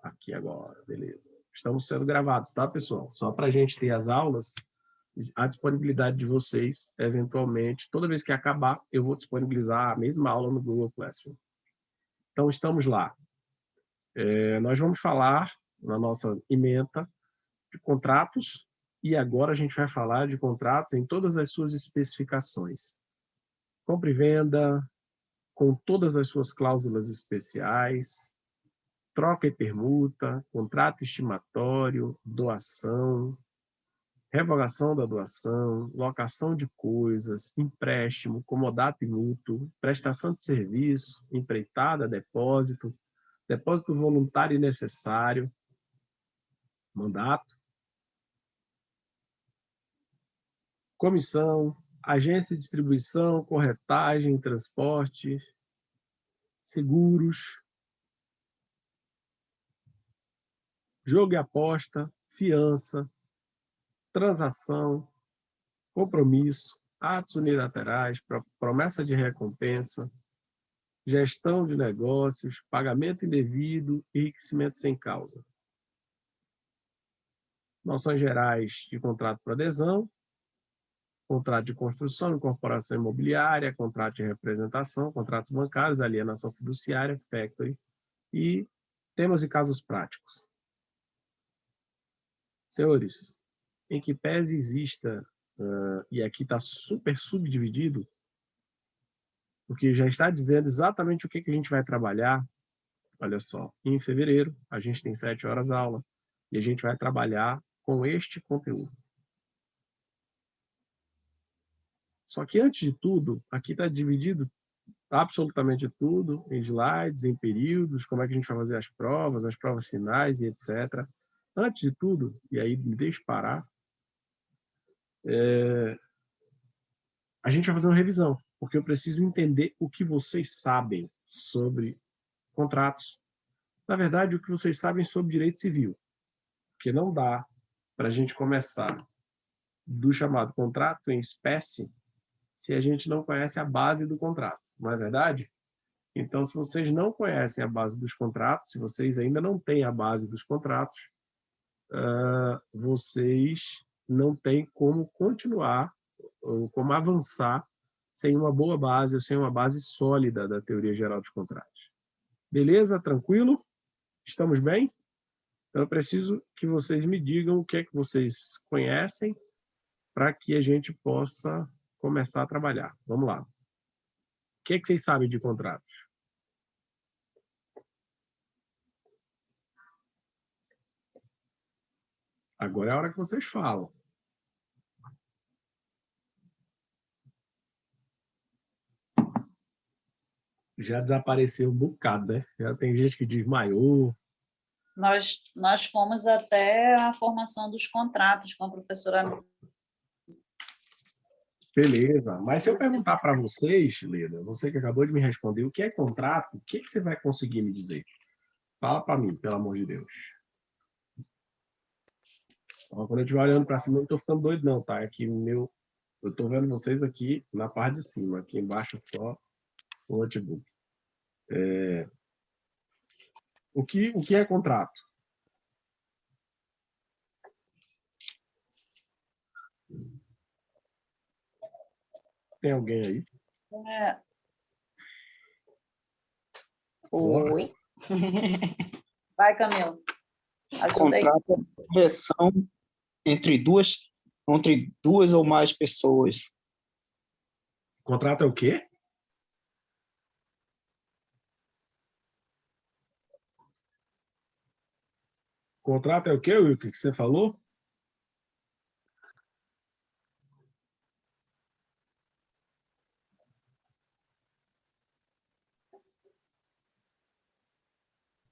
Aqui agora, beleza. Estamos sendo gravados, tá, pessoal? Só para a gente ter as aulas, a disponibilidade de vocês, eventualmente, toda vez que acabar, eu vou disponibilizar a mesma aula no Google Classroom. Então, estamos lá. Nós vamos falar, na nossa ementa, de contratos, e agora a gente vai falar de contratos em todas as suas especificações. Compra e venda, com todas as suas cláusulas especiais, troca e permuta, contrato estimatório, doação, revogação da doação, locação de coisas, empréstimo, comodato e mútuo, prestação de serviço, empreitada, depósito, depósito voluntário e necessário, mandato, comissão, agência de distribuição, corretagem, transporte, seguros, jogo e aposta, fiança, transação, compromisso, atos unilaterais, promessa de recompensa, gestão de negócios, pagamento indevido, enriquecimento sem causa. Noções gerais de contrato por adesão, contrato de construção, incorporação imobiliária, contrato de representação, contratos bancários, alienação fiduciária, factory e temas e casos práticos. Senhores, em que pese exista, e aqui está super subdividido, porque já está dizendo exatamente o que a gente vai trabalhar. Olha só, em fevereiro, a gente tem 7 horas aula, e a gente vai trabalhar com este conteúdo. Só que, antes de tudo, aqui está dividido absolutamente tudo, em slides, em períodos, como é que a gente vai fazer as provas finais e etc. Antes de tudo, e aí me deixe parar, a gente vai fazer uma revisão, porque eu preciso entender o que vocês sabem sobre contratos. Na verdade, o que vocês sabem sobre direito civil. Porque não dá para a gente começar do chamado contrato em espécie se a gente não conhece a base do contrato, não é verdade? Então, se vocês não conhecem a base dos contratos, se vocês ainda não têm a base dos contratos, vocês não têm como continuar ou como avançar sem uma boa base ou sem uma base sólida da teoria geral dos contratos. Beleza? Tranquilo? Estamos bem? Então, eu preciso que vocês me digam o que é que vocês conhecem para que a gente possa começar a trabalhar. Vamos lá. O que é que vocês sabem de contratos? Agora é a hora que vocês falam. Já desapareceu um bocado, né? Já tem gente que desmaiou. Nós fomos até a formação dos contratos com a professora. Beleza. Mas se eu perguntar para vocês, Leda, você que acabou de me responder, o que é contrato, o que você vai conseguir me dizer? Fala para mim, pelo amor de Deus. Então, quando eu estiver olhando para cima, eu não estou ficando doido, não, tá? Aqui eu estou vendo vocês aqui na parte de cima, aqui embaixo só o notebook. O que é contrato? Tem alguém aí? Oi. Vai, Camila. Contrato é a conversão entre duas ou mais pessoas. Contrato é o quê? Contrato é o quê, Will? O que você falou?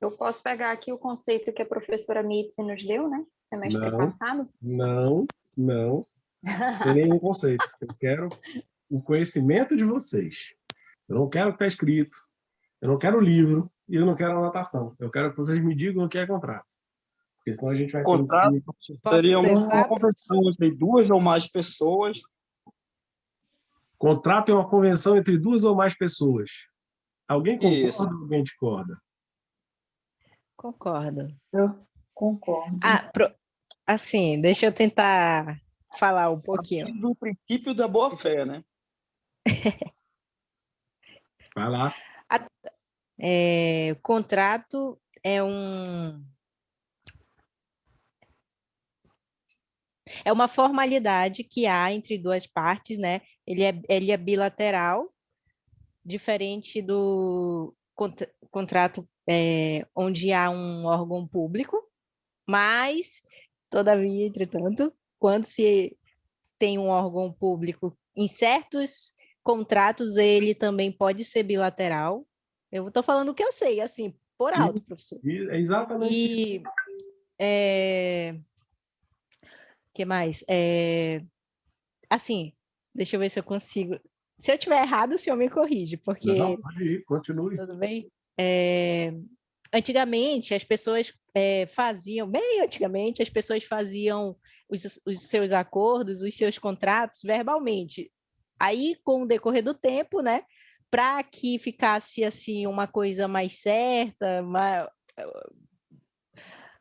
Eu posso pegar aqui o conceito que a professora Mitzi nos deu, né? Semestre Não, passado. não tem nenhum conceito. Eu quero o conhecimento de vocês. Eu não quero o que está escrito, eu não quero o livro e eu não quero anotação. Eu quero que vocês me digam o que é contrato. Porque senão a gente vai Contrato seria uma convenção entre duas ou mais pessoas. Contrato é uma convenção entre duas ou mais pessoas. Alguém concorda Isso. ou alguém discorda? Concordo. Eu concordo. Assim, deixa eu tentar falar um pouquinho. Do princípio da boa-fé, né? Vai lá. O contrato é uma formalidade que há entre duas partes, né? Ele é bilateral, diferente do contrato onde há um órgão público, mas, todavia, entretanto, quando se tem um órgão público, em certos contratos ele também pode ser bilateral. Eu estou falando o que eu sei, assim, por alto, professor. É exatamente. E que mais? Assim, deixa eu ver se eu consigo. Se eu tiver errado, o senhor me corrige, porque... Não, pode ir, continue. Tudo bem? Antigamente, as pessoas bem antigamente, as pessoas faziam os seus acordos, os seus contratos verbalmente. Aí, com o decorrer do tempo, né, para que ficasse assim uma coisa mais certa,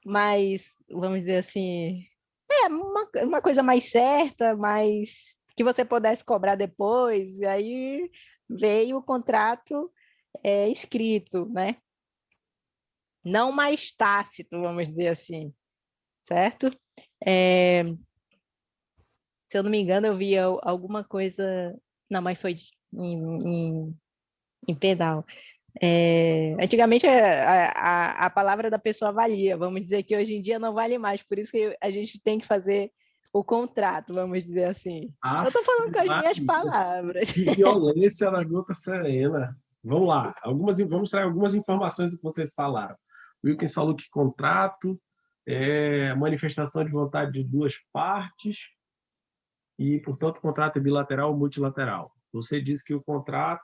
mais, vamos dizer assim, uma coisa mais certa, mais que você pudesse cobrar depois, e aí veio o contrato escrito, né? Não mais tácito, vamos dizer assim, certo? Se eu não me engano, eu vi alguma coisa... Não, mas foi em pedal. Antigamente, a palavra da pessoa valia. Vamos dizer que hoje em dia não vale mais. Por isso que a gente tem que fazer o contrato, vamos dizer assim. Eu estou falando com as minhas palavras. Que violência na gota serena. Vamos lá. Vamos trazer algumas informações do que vocês falaram. O Wilkins falou que contrato é manifestação de vontade de duas partes e, portanto, o contrato é bilateral ou multilateral. Você disse que o contrato,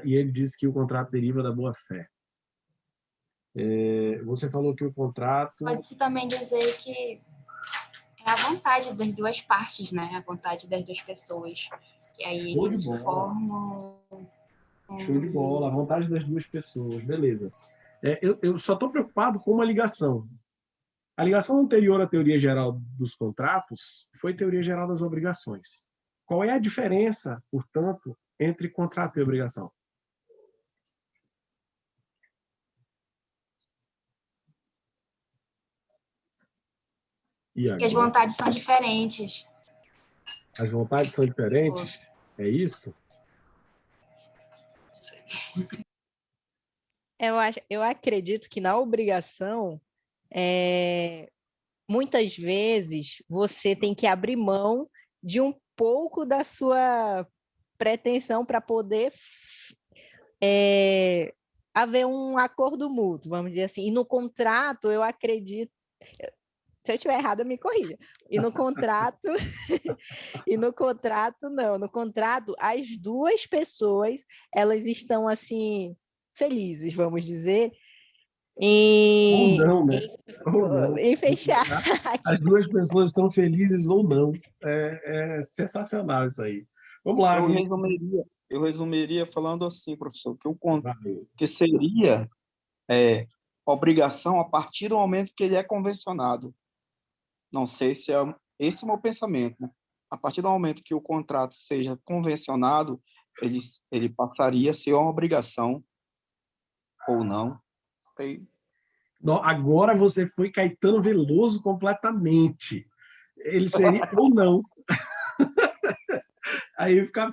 e ele disse que o contrato deriva da boa-fé. Você falou que o contrato... Pode-se também dizer que é a vontade das duas partes, né? A vontade das duas pessoas. Que aí eles formam... Show de bola, a vontade das duas pessoas, beleza. Eu só estou preocupado com uma ligação. A ligação anterior à teoria geral dos contratos foi teoria geral das obrigações. Qual é a diferença, portanto, entre contrato e obrigação? Porque as vontades são diferentes. As vontades são diferentes? É isso? Eu acredito que na obrigação, muitas vezes, você tem que abrir mão de um pouco da sua pretensão para poder haver um acordo mútuo, vamos dizer assim. E no contrato, eu acredito... Se eu estiver errado, me corrija. E no contrato, não. No contrato, as duas pessoas, elas estão assim felizes, vamos dizer, ou não, né? em fechar. As duas pessoas estão felizes ou não. É sensacional isso aí. Vamos lá. Eu resumiria falando assim, professor, que seria obrigação a partir do momento que ele é convencionado. Não sei se é esse o meu pensamento, né? A partir do momento que o contrato seja convencionado, ele passaria a ser uma obrigação ou não. Sei. Agora você foi Caetano Veloso completamente. Ele seria ou não. Aí fica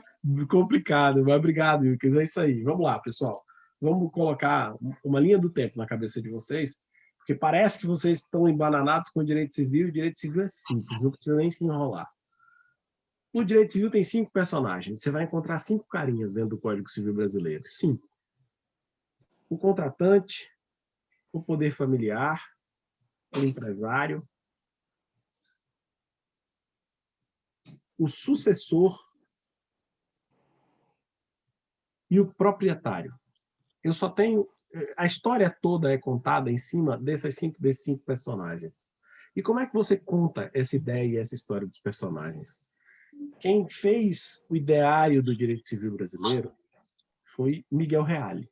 complicado, mas obrigado, Wilkins. É isso aí. Vamos lá, pessoal. Vamos colocar uma linha do tempo na cabeça de vocês, porque parece que vocês estão embananados com o direito civil, e o direito civil é simples, não precisa nem se enrolar. O direito civil tem 5 personagens. Você vai encontrar 5 carinhas dentro do Código Civil Brasileiro. 5. O contratante, o poder familiar, o empresário, o sucessor e o proprietário. Eu só tenho... A história toda é contada em cima desses cinco personagens. E como é que você conta essa ideia e essa história dos personagens? Quem fez o ideário do direito civil brasileiro foi Miguel Reale.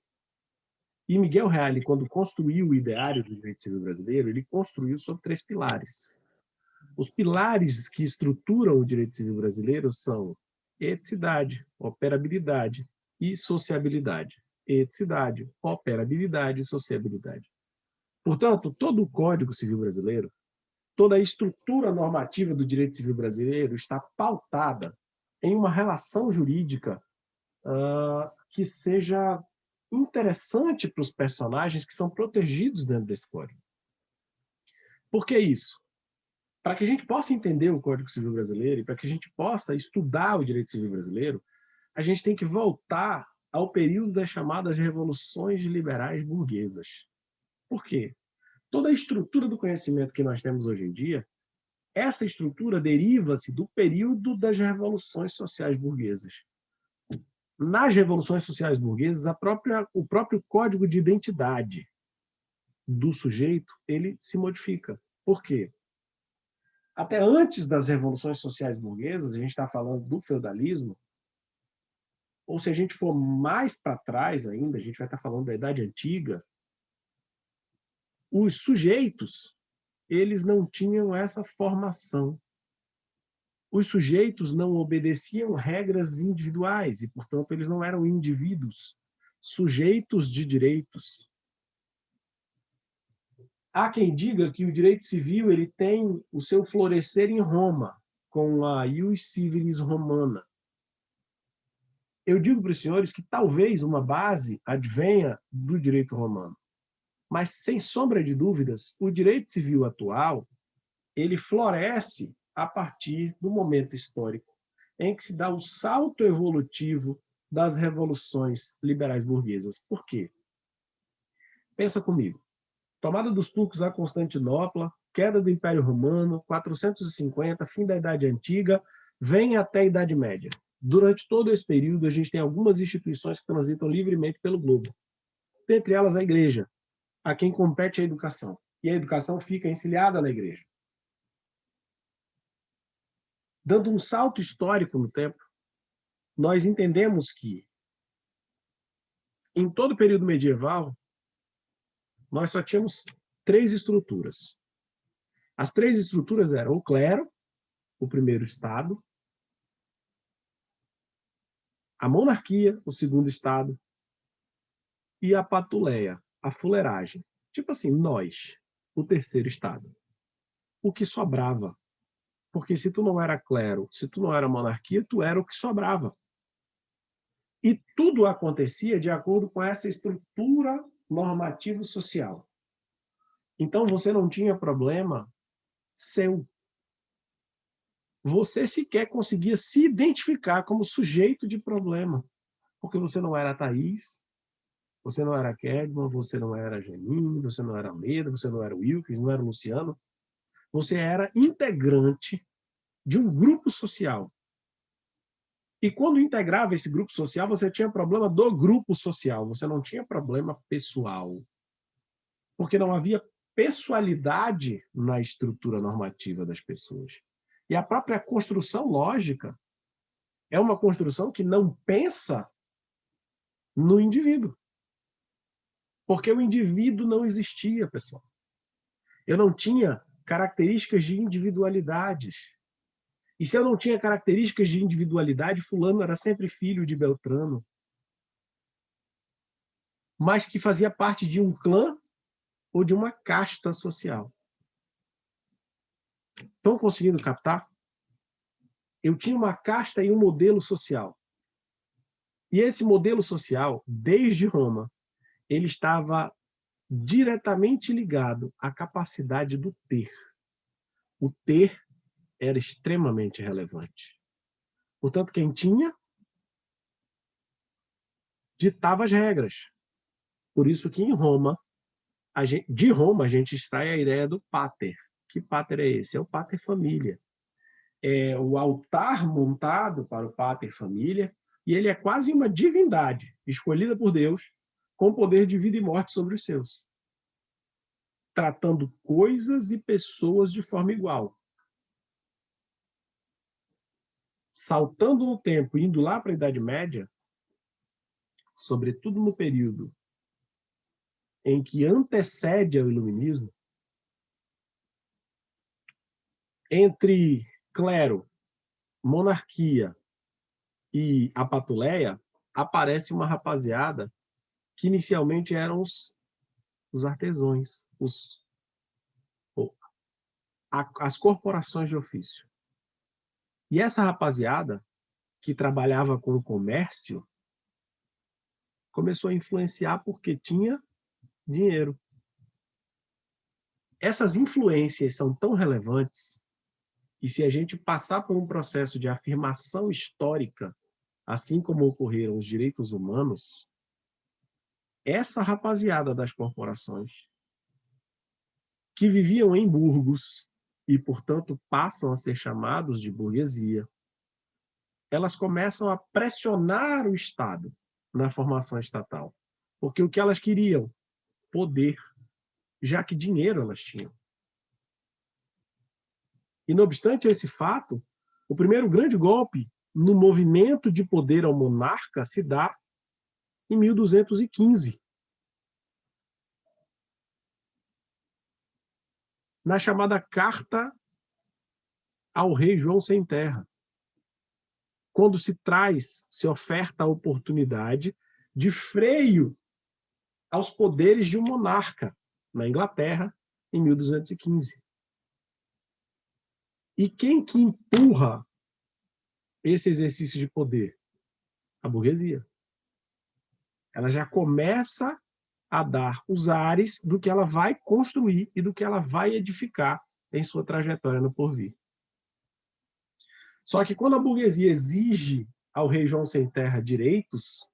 E Miguel Reale, quando construiu o ideário do direito civil brasileiro, ele construiu sobre 3 pilares. Os pilares que estruturam o direito civil brasileiro são eticidade, operabilidade e sociabilidade. Eticidade, operabilidade e sociabilidade. Portanto, todo o Código Civil brasileiro, toda a estrutura normativa do direito civil brasileiro está pautada em uma relação jurídica que seja interessante para os personagens que são protegidos dentro desse código. Por que isso? Para que a gente possa entender o Código Civil brasileiro e para que a gente possa estudar o direito civil brasileiro, a gente tem que voltar ao período das chamadas revoluções liberais burguesas. Por quê? Toda a estrutura do conhecimento que nós temos hoje em dia, essa estrutura deriva-se do período das revoluções sociais burguesas. Nas revoluções sociais burguesas, o próprio código de identidade do sujeito, ele se modifica. Por quê? Até antes das revoluções sociais burguesas, a gente está falando do feudalismo, ou se a gente for mais para trás ainda, a gente vai estar falando da Idade Antiga, os sujeitos, eles não tinham essa formação. Os sujeitos não obedeciam regras individuais e, portanto, eles não eram indivíduos sujeitos de direitos. Há quem diga que o direito civil ele tem o seu florescer em Roma, com a ius civilis romana. Eu digo para os senhores que talvez uma base advenha do direito romano, mas, sem sombra de dúvidas, o direito civil atual ele floresce a partir do momento histórico em que se dá o salto evolutivo das revoluções liberais burguesas. Por quê? Pensa comigo. Tomada dos turcos a Constantinopla, queda do Império Romano, 450, fim da Idade Antiga, vem até a Idade Média. Durante todo esse período, a gente tem algumas instituições que transitam livremente pelo globo. Dentre elas, a Igreja, a quem compete a educação. E a educação fica encilhada na Igreja. Dando um salto histórico no tempo, nós entendemos que, em todo o período medieval, nós só tínhamos 3 estruturas. As 3 estruturas eram o clero, o primeiro estado, a monarquia, o segundo estado, e a patuleia, a fuleiragem. Tipo assim, nós, o terceiro estado. O que sobrava. Porque se tu não era clero, se tu não era monarquia, tu era o que sobrava. E tudo acontecia de acordo com essa estrutura normativa social. Então, você não tinha problema seu. Você sequer conseguia se identificar como sujeito de problema. Porque você não era Thaís, você não era Kedman, você não era Janine, você não era Almeida, você não era Wilkes, não era Luciano. Você era integrante de um grupo social. E quando integrava esse grupo social, você tinha problema do grupo social, você não tinha problema pessoal. Porque não havia pessoalidade na estrutura normativa das pessoas. E a própria construção lógica é uma construção que não pensa no indivíduo. Porque o indivíduo não existia, pessoal. Eu não tinha características de individualidades. E se eu não tinha características de individualidade, fulano era sempre filho de Beltrano, mas que fazia parte de um clã ou de uma casta social. Estão conseguindo captar? Eu tinha uma casta e um modelo social. E esse modelo social, desde Roma, ele estava diretamente ligado à capacidade do ter. O ter era extremamente relevante. Portanto, quem tinha, ditava as regras. Por isso que em Roma, de Roma, a gente extrai a ideia do pater. Que pater é esse? É o pater família. É o altar montado para o pater família, e ele é quase uma divindade, escolhida por Deus, com poder de vida e morte sobre os seus, tratando coisas e pessoas de forma igual. Saltando no tempo, indo lá para a Idade Média, sobretudo no período em que antecede ao iluminismo, entre clero, monarquia e a patuleia, aparece uma rapaziada que inicialmente eram os artesãos, as corporações de ofício. E essa rapaziada, que trabalhava com o comércio, começou a influenciar porque tinha dinheiro. Essas influências são tão relevantes, e se a gente passar por um processo de afirmação histórica, assim como ocorreram os direitos humanos, essa rapaziada das corporações, que viviam em burgos e, portanto, passam a ser chamados de burguesia, elas começam a pressionar o Estado na formação estatal. Porque o que elas queriam? Poder, já que dinheiro elas tinham. E, não obstante esse fato, o primeiro grande golpe no movimento de poder ao monarca se dá em 1215. Na chamada Carta ao Rei João Sem Terra, quando se oferta a oportunidade de freio aos poderes de um monarca na Inglaterra, em 1215. E quem que empurra esse exercício de poder? A burguesia. Ela já começa a dar os ares do que ela vai construir e do que ela vai edificar em sua trajetória no porvir. Só que quando a burguesia exige ao rei João Sem Terra direitos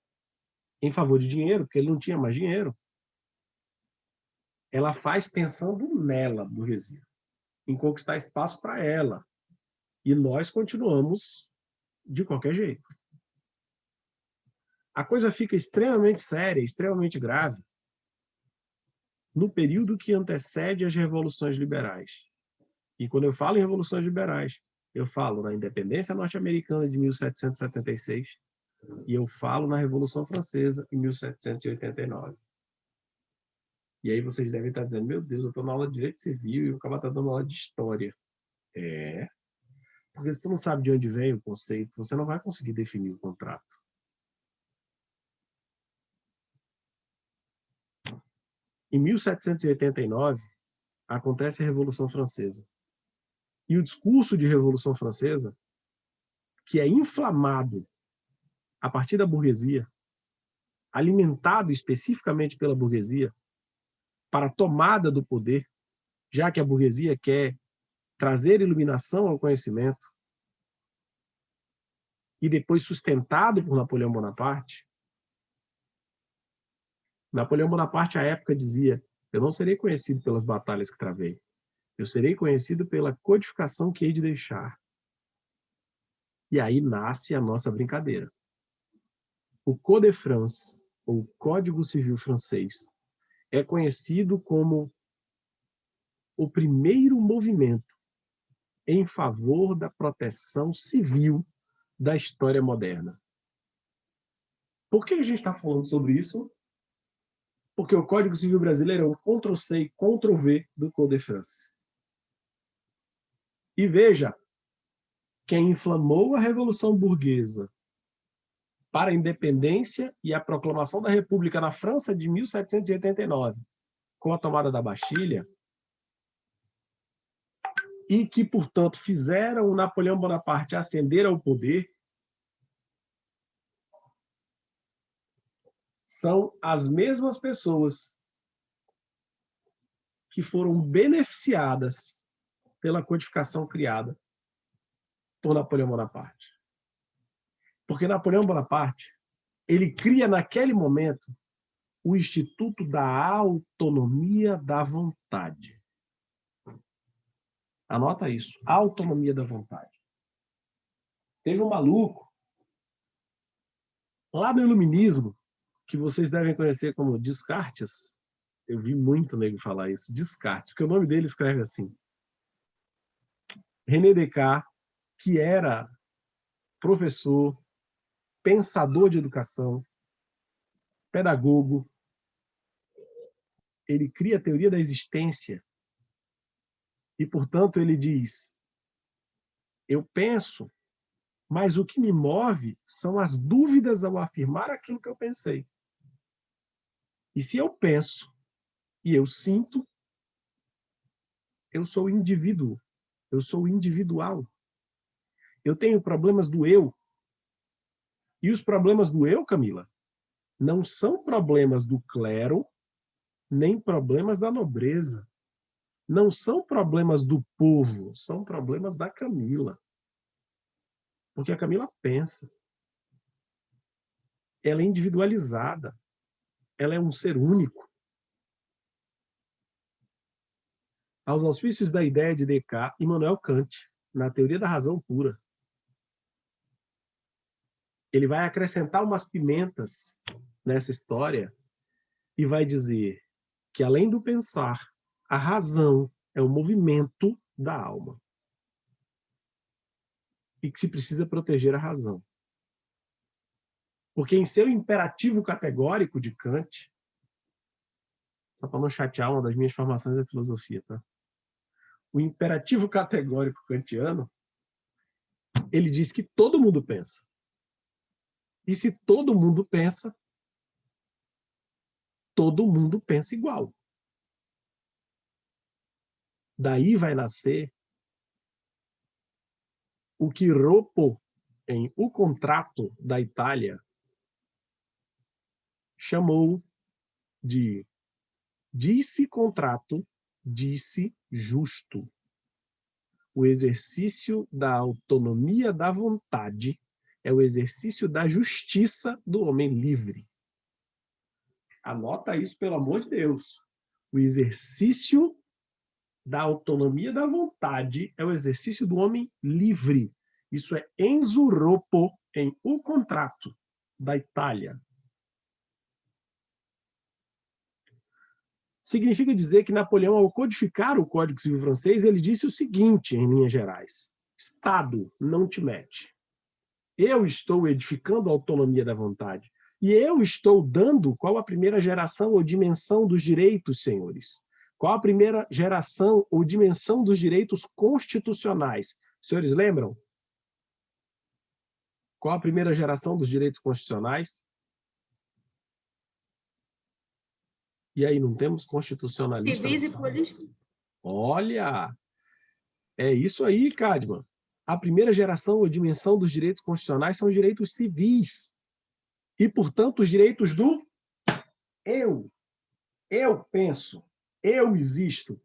em favor de dinheiro, porque ele não tinha mais dinheiro, ela faz pensando nela, burguesia, em conquistar espaço para ela. E nós continuamos de qualquer jeito. A coisa fica extremamente séria, extremamente grave, no período que antecede as revoluções liberais. E quando eu falo em revoluções liberais, eu falo na independência norte-americana de 1776 e eu falo na Revolução Francesa em 1789. E aí vocês devem estar dizendo, meu Deus, eu estou na aula de Direito Civil e o cara está dando aula de História. É, porque se tu não sabe de onde vem o conceito, você não vai conseguir definir o contrato. Em 1789, acontece a Revolução Francesa. E o discurso de Revolução Francesa, que é inflamado a partir da burguesia, alimentado especificamente pela burguesia, para a tomada do poder, já que a burguesia quer trazer iluminação ao conhecimento, e depois sustentado por Napoleão Bonaparte. Napoleão Bonaparte, à época, dizia, eu não serei conhecido pelas batalhas que travei, eu serei conhecido pela codificação que hei de deixar. E aí nasce a nossa brincadeira. O Code de France, ou Código Civil francês, é conhecido como o primeiro movimento em favor da proteção civil da história moderna. Por que a gente está falando sobre isso? Porque o Código Civil brasileiro é um Ctrl-C e Ctrl-V do Code de France. E veja, quem inflamou a Revolução Burguesa para a independência e a proclamação da República na França de 1789, com a tomada da Bastilha, e que, portanto, fizeram o Napoleão Bonaparte ascender ao poder, são as mesmas pessoas que foram beneficiadas pela codificação criada por Napoleão Bonaparte. Porque Napoleão Bonaparte, ele cria naquele momento o Instituto da Autonomia da Vontade. Anota isso, autonomia da vontade. Teve um maluco lá no Iluminismo, que vocês devem conhecer como Descartes. Eu vi muito nego falar isso, Descartes, porque o nome dele escreve assim. René Descartes, que era professor, pensador de educação, pedagogo, ele cria a teoria da existência. E, portanto, ele diz, eu penso, mas o que me move são as dúvidas ao afirmar aquilo que eu pensei. E se eu penso e eu sinto, eu sou indivíduo, eu sou individual. Eu tenho problemas do eu. E os problemas do eu, Camila, não são problemas do clero, nem problemas da nobreza. Não são problemas do povo, são problemas da Camila. Porque a Camila pensa. Ela é individualizada. Ela é um ser único. Aos auspícios da ideia de Descartes, Immanuel Kant, na teoria da razão pura, ele vai acrescentar umas pimentas nessa história e vai dizer que, além do pensar, a razão é o movimento da alma. E que se precisa proteger a razão. Porque em seu imperativo categórico de Kant, só para não chatear, uma das minhas formações é filosofia, tá? O imperativo categórico kantiano, ele diz que todo mundo pensa. E se todo mundo pensa igual. Daí vai nascer o que Ropo, em O Contrato da Itália, chamou de disse contrato, disse justo. O exercício da autonomia da vontade é o exercício da justiça do homem livre. Anota isso, pelo amor de Deus. O exercício da autonomia da vontade é o exercício do homem livre. Isso é Enzo Ropo, em O Contrato da Itália. Significa dizer que Napoleão, ao codificar o Código Civil francês, ele disse o seguinte, em linhas gerais: Estado, não te mete. Eu estou edificando a autonomia da vontade. E eu estou dando qual a primeira geração ou dimensão dos direitos, senhores? Qual a primeira geração ou dimensão dos direitos constitucionais? Senhores, lembram? Qual a primeira geração dos direitos constitucionais? E aí, não temos constitucionalistas? Civis e políticos. Olha! É isso aí, Cadman. A primeira geração ou dimensão dos direitos constitucionais são os direitos civis. E, portanto, os direitos do eu. Eu penso, eu existo,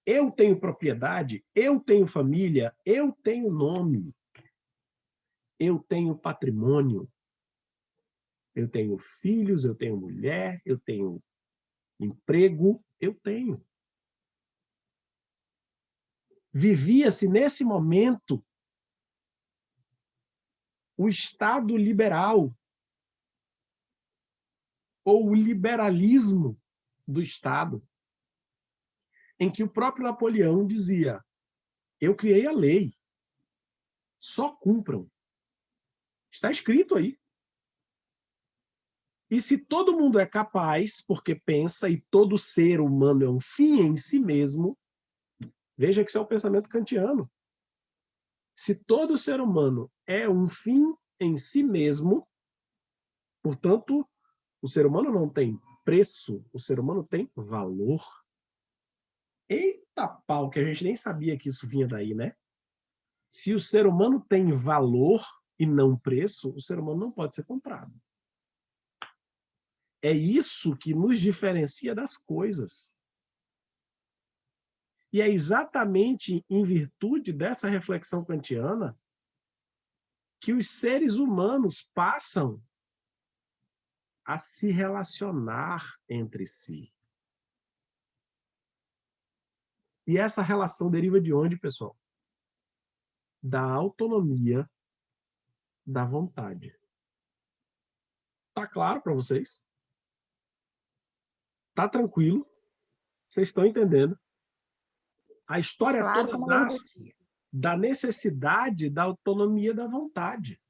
eu tenho propriedade, eu tenho família, eu tenho nome, eu tenho patrimônio, eu tenho filhos, eu tenho mulher, eu tenho emprego, eu tenho. Vivia-se nesse momento o Estado liberal ou o liberalismo do Estado, em que o próprio Napoleão dizia: eu criei a lei, só cumpram. Está escrito aí. E se todo mundo é capaz, porque pensa, e todo ser humano é um fim em si mesmo, veja que isso é o pensamento kantiano. Se todo ser humano é um fim em si mesmo, portanto, o ser humano não tem preço, o ser humano tem valor. Eita pau, que a gente nem sabia que isso vinha daí, né? Se o ser humano tem valor e não preço, o ser humano não pode ser comprado. É isso que nos diferencia das coisas. E é exatamente em virtude dessa reflexão kantiana que os seres humanos passam a se relacionar entre si. E essa relação deriva de onde, pessoal? Da autonomia da vontade. Tá claro para vocês? Tá tranquilo? Vocês estão entendendo? A história Claro, toda como nasce da necessidade da autonomia da vontade.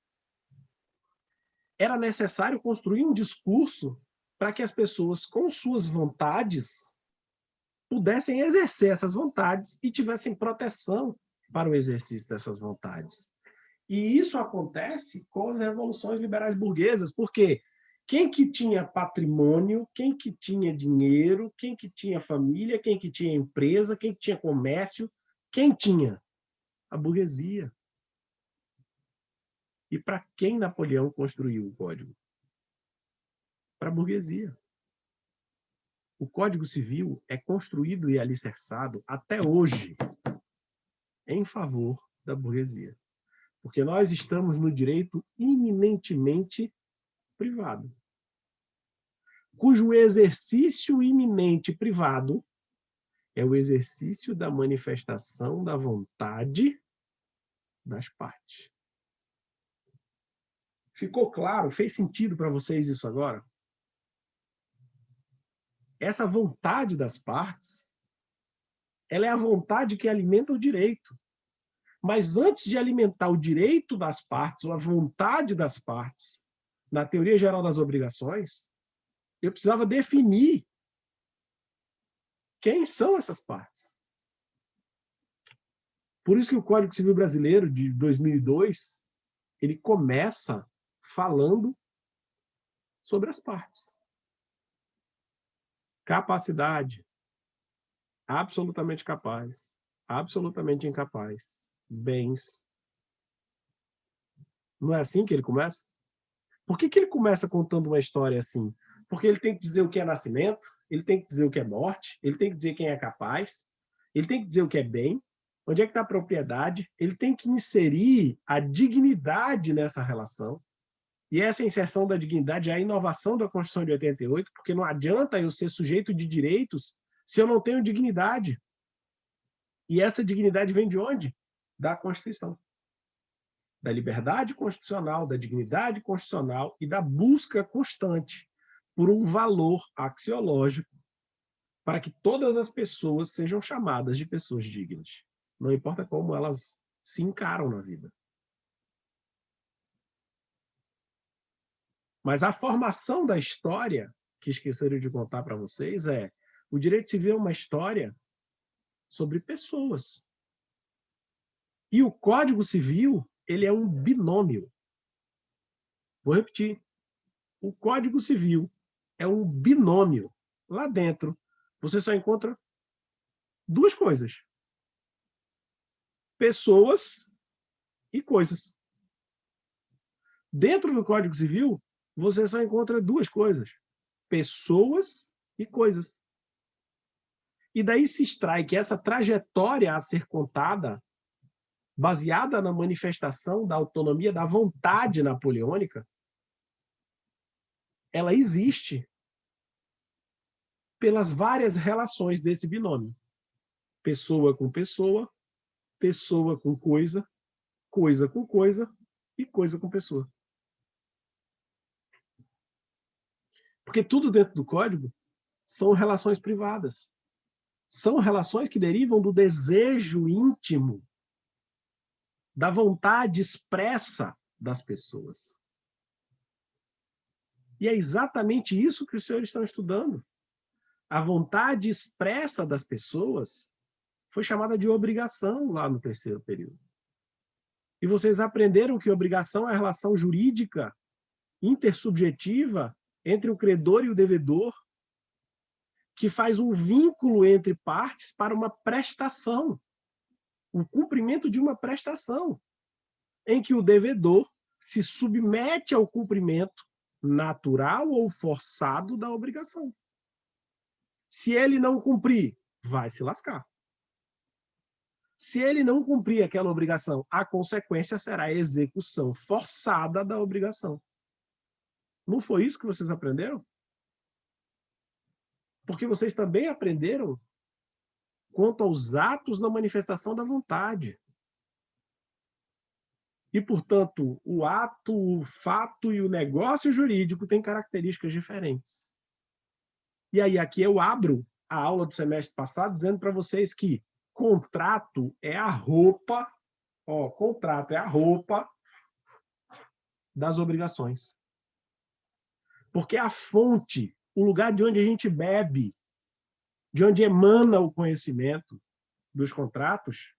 Era necessário construir um discurso para que as pessoas, com suas vontades, pudessem exercer essas vontades e tivessem proteção para o exercício dessas vontades. E isso acontece com as revoluções liberais burguesas, porque quem que tinha patrimônio, quem que tinha dinheiro, quem que tinha família, quem que tinha empresa, quem que tinha comércio, quem tinha? A burguesia. E para quem Napoleão construiu o Código? Para a burguesia. O Código Civil é construído e alicerçado até hoje em favor da burguesia. Porque nós estamos no direito iminentemente privado, cujo exercício iminente privado é o exercício da manifestação da vontade das partes. Ficou claro? Fez sentido para vocês isso agora? Essa vontade das partes, ela é a vontade que alimenta o direito. Mas antes de alimentar o direito das partes, ou a vontade das partes, na teoria geral das obrigações, eu precisava definir quem são essas partes. Por isso que o Código Civil Brasileiro, de 2002, ele começa falando sobre as partes. Capacidade. Absolutamente capaz. Absolutamente incapaz. Bens. Não é assim que ele começa? Por que ele começa contando uma história assim? Porque ele tem que dizer o que é nascimento, ele tem que dizer o que é morte, ele tem que dizer quem é capaz, ele tem que dizer o que é bem, onde é que está a propriedade, ele tem que inserir a dignidade nessa relação. E essa inserção da dignidade é a inovação da Constituição de 88, porque não adianta eu ser sujeito de direitos se eu não tenho dignidade. E essa dignidade vem de onde? Da Constituição. Da liberdade constitucional, da dignidade constitucional e da busca constante por um valor axiológico para que todas as pessoas sejam chamadas de pessoas dignas. Não importa como elas se encaram na vida. Mas a formação da história, que esqueceram de contar para vocês, é o direito civil é uma história sobre pessoas. E o Código Civil, ele é um binômio. Vou repetir. O Código Civil é um binômio. Lá dentro, você só encontra duas coisas: pessoas e coisas. Dentro do Código Civil, você só encontra duas coisas: pessoas e coisas. E daí se extrai que essa trajetória a ser contada, baseada na manifestação da autonomia da vontade napoleônica, ela existe pelas várias relações desse binômio. Pessoa com pessoa, pessoa com coisa com coisa e coisa com pessoa. Porque tudo dentro do código são relações privadas. São relações que derivam do desejo íntimo, da vontade expressa das pessoas. E é exatamente isso que os senhores estão estudando. A vontade expressa das pessoas foi chamada de obrigação lá no terceiro período. E vocês aprenderam que obrigação é a relação jurídica intersubjetiva entre o credor e o devedor, que faz um vínculo entre partes para uma prestação, o cumprimento de uma prestação, em que o devedor se submete ao cumprimento natural ou forçado da obrigação. Se ele não cumprir, vai se lascar. Se ele não cumprir aquela obrigação, a consequência será a execução forçada da obrigação. Não foi isso que vocês aprenderam? Porque vocês também aprenderam quanto aos atos da manifestação da vontade. E, portanto, o ato, o fato e o negócio jurídico têm características diferentes. E aí, aqui eu abro a aula do semestre passado dizendo para vocês que contrato é a roupa, contrato é a roupa das obrigações. Porque a fonte, o lugar de onde a gente bebe de onde emana o conhecimento dos contratos,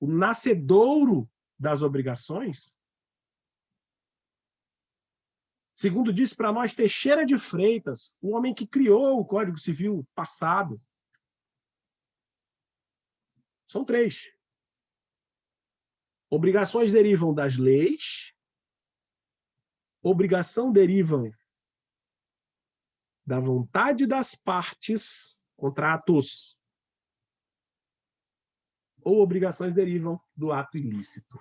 o nascedouro das obrigações, segundo disse para nós Teixeira de Freitas, o homem que criou o Código Civil passado, são 3. Obrigações derivam das leis, obrigação derivam da vontade das partes, contratos, ou obrigações derivam do ato ilícito.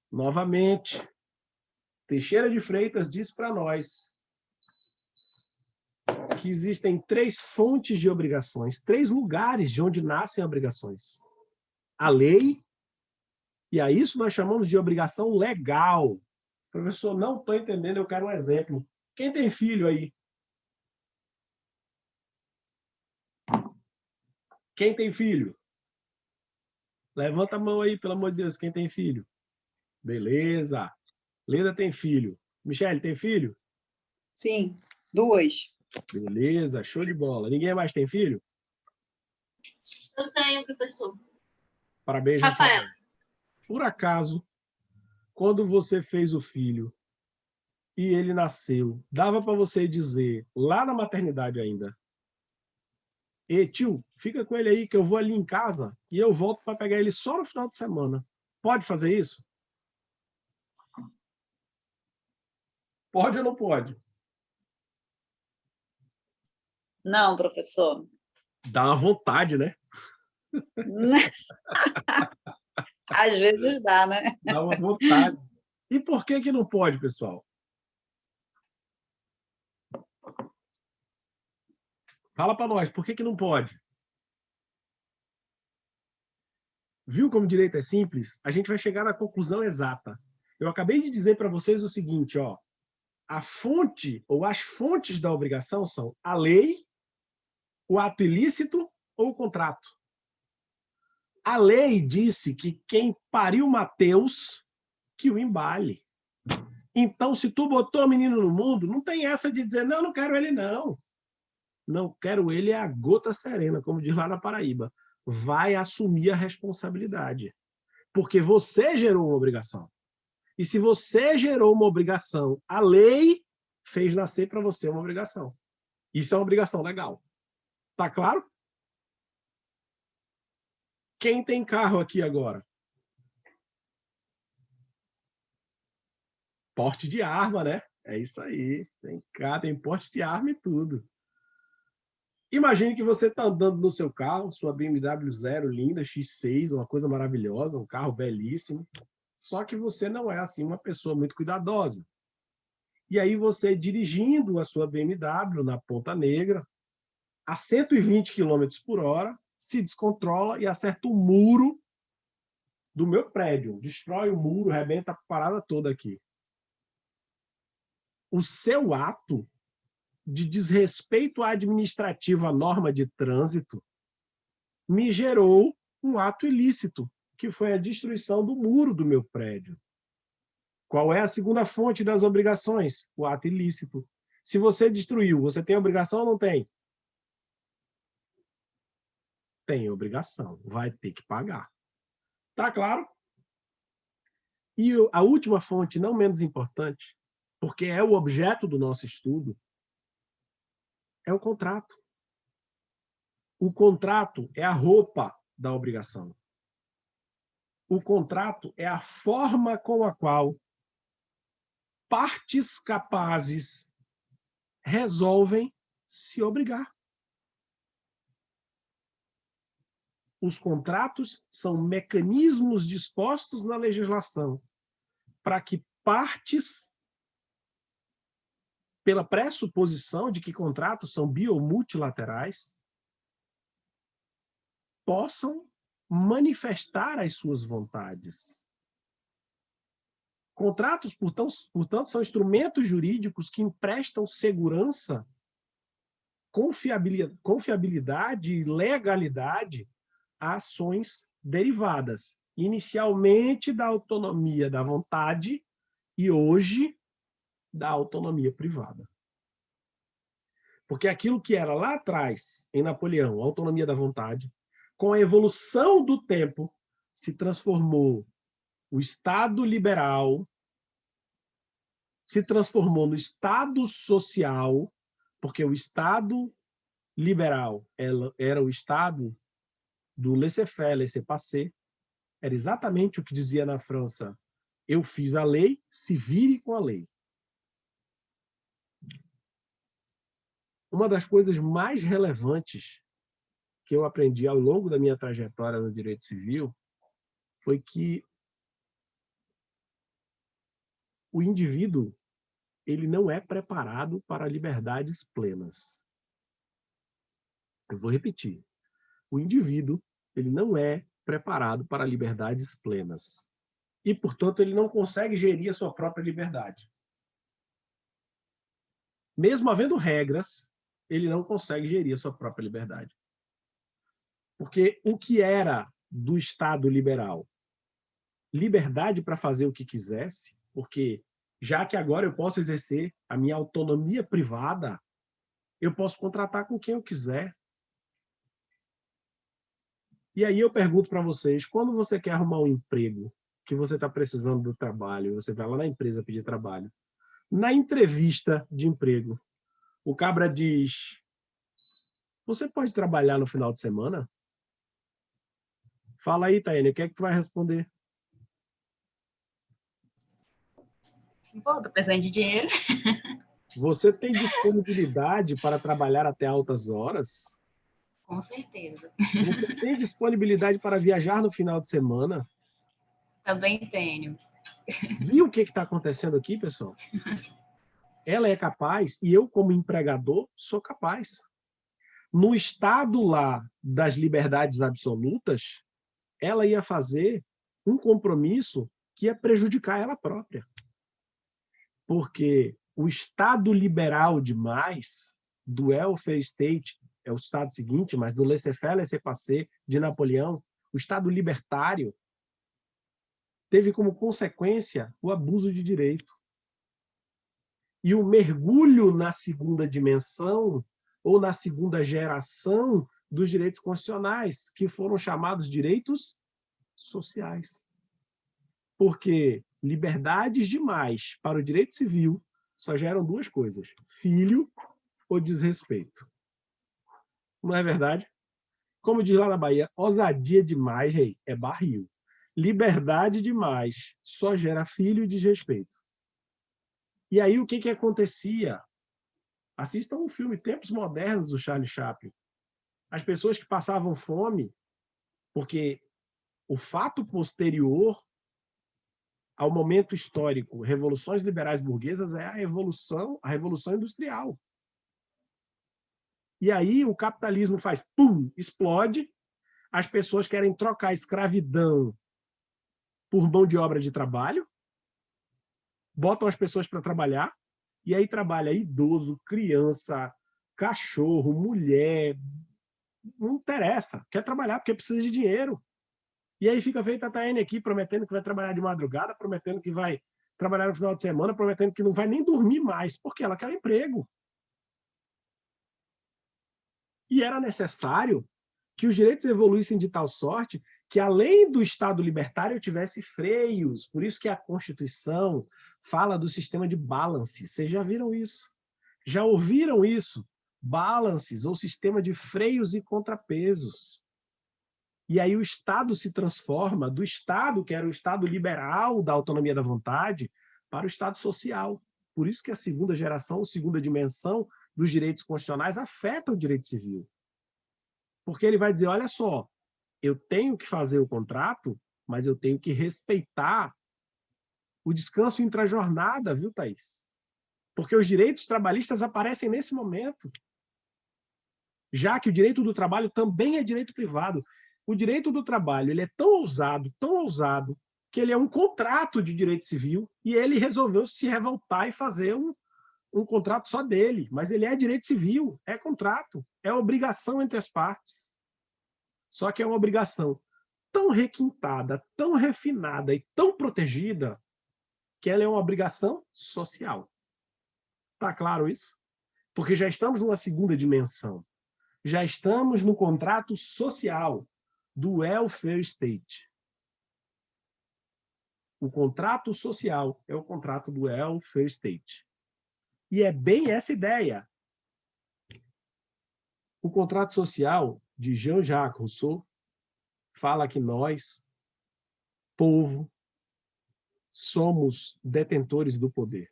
Novamente, Teixeira de Freitas diz para nós que existem 3 fontes de obrigações, 3 lugares de onde nascem obrigações. A lei, e a isso nós chamamos de obrigação legal. Professor, não estou entendendo, eu quero um exemplo. Quem tem filho aí? Quem tem filho? Levanta a mão aí, pelo amor de Deus, quem tem filho? Beleza. Leda tem filho. Michele, tem filho? Sim, 2. Beleza, show de bola. Ninguém mais tem filho? Eu tenho, professor. Parabéns, Rafael. Por acaso, quando você fez o filho e ele nasceu, dava para você dizer, lá na maternidade ainda, e tio, fica com ele aí que eu vou ali em casa e eu volto para pegar ele só no final de semana. Pode fazer isso? Pode ou não pode? Não, professor. Dá uma vontade, né? Às vezes dá, né? Dá uma vontade. E por que não pode, pessoal? Fala para nós, por que não pode? Viu como direito é simples? A gente vai chegar na conclusão exata. Eu acabei de dizer para vocês o seguinte, ó. A fonte, ou as fontes da obrigação são a lei, o ato ilícito ou o contrato. A lei disse que quem pariu Mateus, que o embale. Então, se tu botou o menino no mundo, não tem essa de dizer, não quero ele, não. Não quero ele é a gota serena, como diz lá na Paraíba. Vai assumir a responsabilidade. Porque você gerou uma obrigação. E se você gerou uma obrigação, a lei fez nascer para você uma obrigação. Isso é uma obrigação legal. Tá claro? Quem tem carro aqui agora? Porte de arma, né? É isso aí. Tem carro, tem porte de arma e tudo. Imagine que você está andando no seu carro, sua BMW 0 linda, X6, uma coisa maravilhosa, um carro belíssimo. Só que você não é assim uma pessoa muito cuidadosa. E aí você dirigindo a sua BMW na Ponta Negra, a 120 km por hora, se descontrola e acerta o muro do meu prédio. Destrói o muro, arrebenta a parada toda aqui. O seu ato de desrespeito administrativo à norma de trânsito me gerou um ato ilícito, que foi a destruição do muro do meu prédio. Qual é a segunda fonte das obrigações? O ato ilícito. Se você destruiu, você tem obrigação ou não tem? Tem obrigação, vai ter que pagar. Tá claro? E a última fonte, não menos importante, porque é o objeto do nosso estudo, é o contrato. O contrato é a roupa da obrigação. O contrato é a forma com a qual partes capazes resolvem se obrigar. Os contratos são mecanismos dispostos na legislação para que partes, pela pressuposição de que contratos são bi- ou multilaterais, possam manifestar as suas vontades. Contratos, portanto, são instrumentos jurídicos que emprestam segurança, confiabilidade e legalidade a ações derivadas, inicialmente da autonomia da vontade e hoje da autonomia privada. Porque aquilo que era lá atrás, em Napoleão, a autonomia da vontade, com a evolução do tempo, se transformou o Estado liberal, se transformou no Estado social, porque o Estado liberal era o Estado do laissez-faire, laissez-passer, era exatamente o que dizia na França: eu fiz a lei, se vire com a lei. Uma das coisas mais relevantes que eu aprendi ao longo da minha trajetória no direito civil foi que o indivíduo ele não é preparado para liberdades plenas. Eu vou repetir. O indivíduo ele não é preparado para liberdades plenas. E, portanto, ele não consegue gerir a sua própria liberdade. Mesmo havendo regras, ele não consegue gerir a sua própria liberdade. Porque o que era do Estado liberal? Liberdade para fazer o que quisesse, porque já que agora eu posso exercer a minha autonomia privada, eu posso contratar com quem eu quiser. E aí eu pergunto para vocês, quando você quer arrumar um emprego, que você está precisando do trabalho, você vai lá na empresa pedir trabalho, na entrevista de emprego, o cabra diz: você pode trabalhar no final de semana? Fala aí, Taene, o que é que tu vai responder? Pô, tô precisando de dinheiro. Você tem disponibilidade para trabalhar até altas horas? Com certeza. Você tem disponibilidade para viajar no final de semana? Também tenho. Viu o que está acontecendo aqui, pessoal? Ela é capaz e eu, como empregador, sou capaz. No estado lá das liberdades absolutas, ela ia fazer um compromisso que ia prejudicar ela própria. Porque o estado liberal demais, do welfare state, é o estado seguinte, mas do laissez-faire, laissez-passer de Napoleão, o estado libertário, teve como consequência o abuso de direito. E o mergulho na segunda dimensão, ou na segunda geração dos direitos constitucionais, que foram chamados direitos sociais. Porque liberdades demais para o direito civil só geram duas coisas: filho ou desrespeito. Não é verdade? Como diz lá na Bahia, ousadia demais, rei, é barril. Liberdade demais só gera filho e desrespeito. E aí o que acontecia? Assistam um filme Tempos Modernos, do Charlie Chaplin. As pessoas que passavam fome, porque o fato posterior ao momento histórico, revoluções liberais burguesas, é a revolução industrial. E aí o capitalismo faz pum, explode, as pessoas querem trocar a escravidão por mão de obra de trabalho, botam as pessoas para trabalhar, e aí trabalha idoso, criança, cachorro, mulher, não interessa, quer trabalhar porque precisa de dinheiro. E aí fica feita a Taene aqui, prometendo que vai trabalhar de madrugada, prometendo que vai trabalhar no final de semana, prometendo que não vai nem dormir mais, porque ela quer um emprego. E era necessário que os direitos evoluíssem de tal sorte que, além do Estado libertário, tivesse freios. Por isso que a Constituição fala do sistema de balance. Vocês já viram isso? Já ouviram isso? Balances, ou sistema de freios e contrapesos. E aí o Estado se transforma do Estado, que era o Estado liberal da autonomia da vontade, para o Estado social. Por isso que a segunda geração, a segunda dimensão dos direitos constitucionais afeta o direito civil. Porque ele vai dizer, olha só, eu tenho que fazer o contrato, mas eu tenho que respeitar o descanso intrajornada, viu, Thaís? Porque os direitos trabalhistas aparecem nesse momento. Já que o direito do trabalho também é direito privado. O direito do trabalho ele é tão ousado, que ele é um contrato de direito civil e ele resolveu se revoltar e fazer um contrato só dele. Mas ele é direito civil, é contrato, é obrigação entre as partes. Só que é uma obrigação tão requintada, tão refinada e tão protegida que ela é uma obrigação social. Tá claro isso? Porque já estamos numa segunda dimensão. Já estamos no contrato social do welfare state. O contrato social é o contrato do welfare state. E é bem essa ideia. O contrato social de Jean-Jacques Rousseau fala que nós, povo, somos detentores do poder.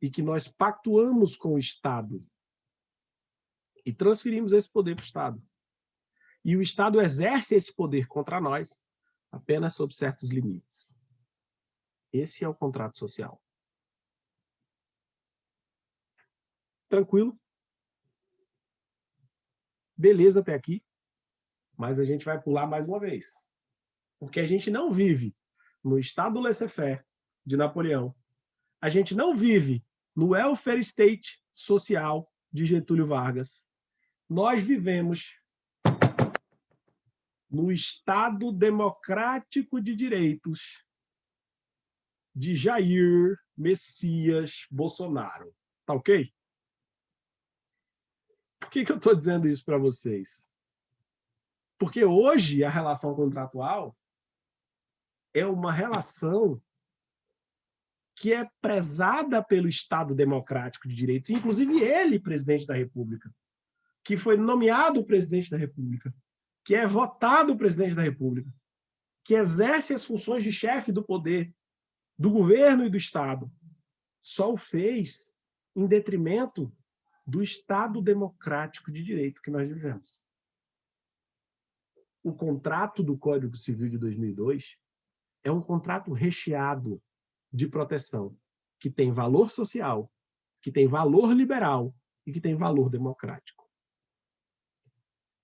E que nós pactuamos com o Estado e transferimos esse poder para o Estado. E o Estado exerce esse poder contra nós apenas sob certos limites. Esse é o contrato social. Tranquilo? Beleza até aqui, mas a gente vai pular mais uma vez. Porque a gente não vive no Estado laissez-faire de Napoleão. A gente não vive no welfare state social de Getúlio Vargas. Nós vivemos no Estado democrático de direitos de Jair Messias Bolsonaro. Tá ok? Por que eu estou dizendo isso para vocês? Porque hoje a relação contratual é uma relação que é prezada pelo Estado democrático de direitos, inclusive ele, presidente da República, que foi nomeado presidente da República, que é votado presidente da República, que exerce as funções de chefe do poder, do governo e do Estado, só o fez em detrimento do Estado democrático de direito que nós vivemos. O contrato do Código Civil de 2002 é um contrato recheado de proteção, que tem valor social, que tem valor liberal e que tem valor democrático.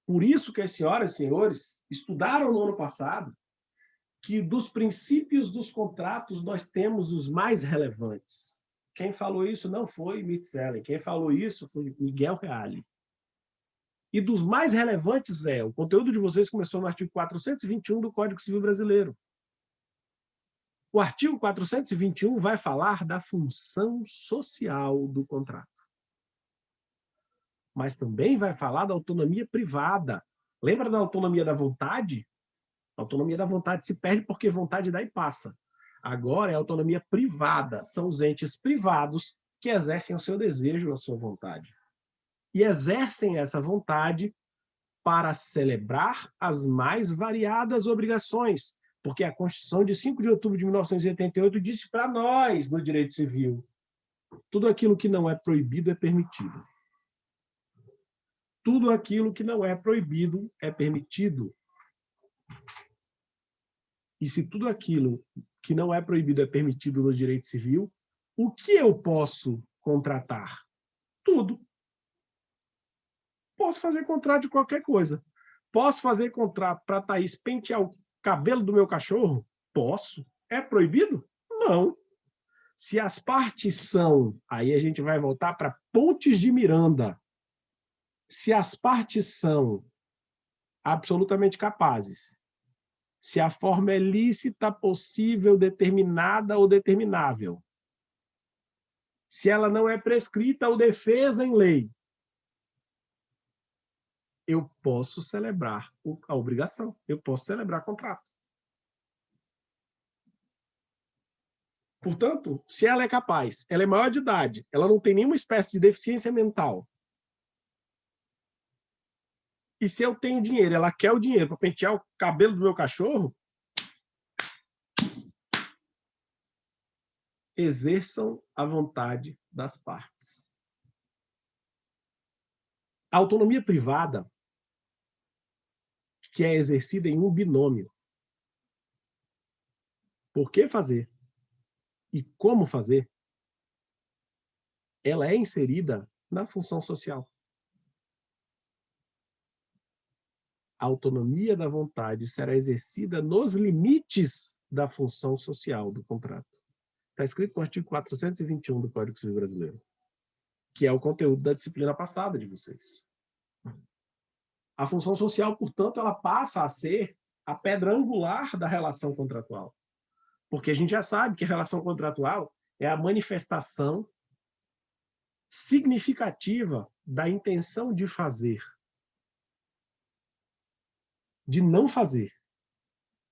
Por isso que as senhoras e senhores estudaram no ano passado que dos princípios dos contratos nós temos os mais relevantes. Quem falou isso não foi Metzellen, quem falou isso foi Miguel Reale. E dos mais relevantes o conteúdo de vocês começou no artigo 421 do Código Civil Brasileiro. O artigo 421 vai falar da função social do contrato. Mas também vai falar da autonomia privada. Lembra da autonomia da vontade? A autonomia da vontade se perde porque vontade dá e passa. Agora é a autonomia privada. São os entes privados que exercem o seu desejo, a sua vontade. E exercem essa vontade para celebrar as mais variadas obrigações, porque a Constituição de 5 de outubro de 1988 disse para nós, no direito civil, tudo aquilo que não é proibido é permitido. Tudo aquilo que não é proibido é permitido. E se tudo aquilo que não é proibido é permitido no direito civil, o que eu posso contratar? Tudo. Posso fazer contrato de qualquer coisa. Posso fazer contrato para a Thaís pentear o cabelo do meu cachorro? Posso. É proibido? Não. Se as partes são... Aí a gente vai voltar para Pontes de Miranda. Se as partes são absolutamente capazes, se a forma é lícita, possível, determinada ou determinável, se ela não é prescrita ou defesa em lei, eu posso celebrar a obrigação, eu posso celebrar contrato. Portanto, se ela é capaz, ela é maior de idade, ela não tem nenhuma espécie de deficiência mental, e se eu tenho dinheiro, ela quer o dinheiro para pentear o cabelo do meu cachorro, exerçam a vontade das partes. A autonomia privada, que é exercida em um binômio. Por que fazer? E como fazer? Ela é inserida na função social. A autonomia da vontade será exercida nos limites da função social do contrato. Está escrito no artigo 421 do Código Civil Brasileiro, que é o conteúdo da disciplina passada de vocês. A função social, portanto, ela passa a ser a pedra angular da relação contratual. Porque a gente já sabe que a relação contratual é a manifestação significativa da intenção de fazer, de não fazer,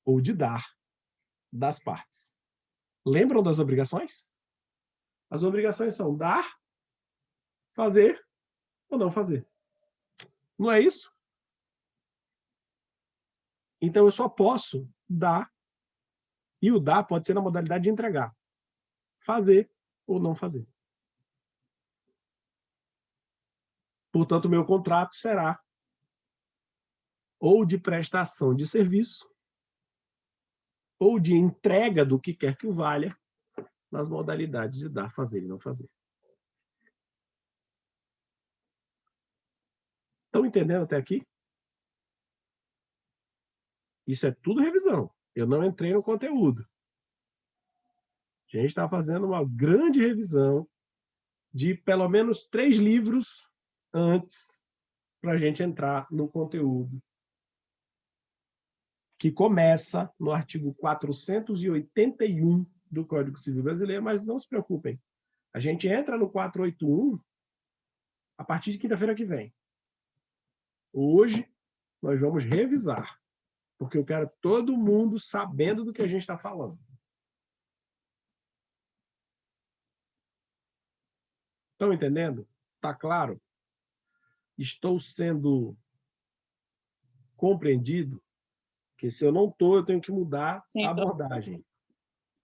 ou de dar, das partes. Lembram das obrigações? As obrigações são dar, fazer ou não fazer. Não é isso? Então, eu só posso dar, e o dar pode ser na modalidade de entregar. Fazer ou não fazer. Portanto, o meu contrato será ou de prestação de serviço, ou de entrega do que quer que o valha, nas modalidades de dar, fazer e não fazer. Estão entendendo até aqui? Isso é tudo revisão. Eu não entrei no conteúdo. A gente está fazendo uma grande revisão de pelo menos 3 livros antes para a gente entrar no conteúdo, que começa no artigo 481 do Código Civil Brasileiro, mas não se preocupem. A gente entra no 481 a partir de quinta-feira que vem. Hoje, nós vamos revisar, porque eu quero todo mundo sabendo do que a gente está falando. Estão entendendo? Está claro? Estou sendo compreendido? Porque se eu não estou, eu tenho que mudar Sim, a abordagem.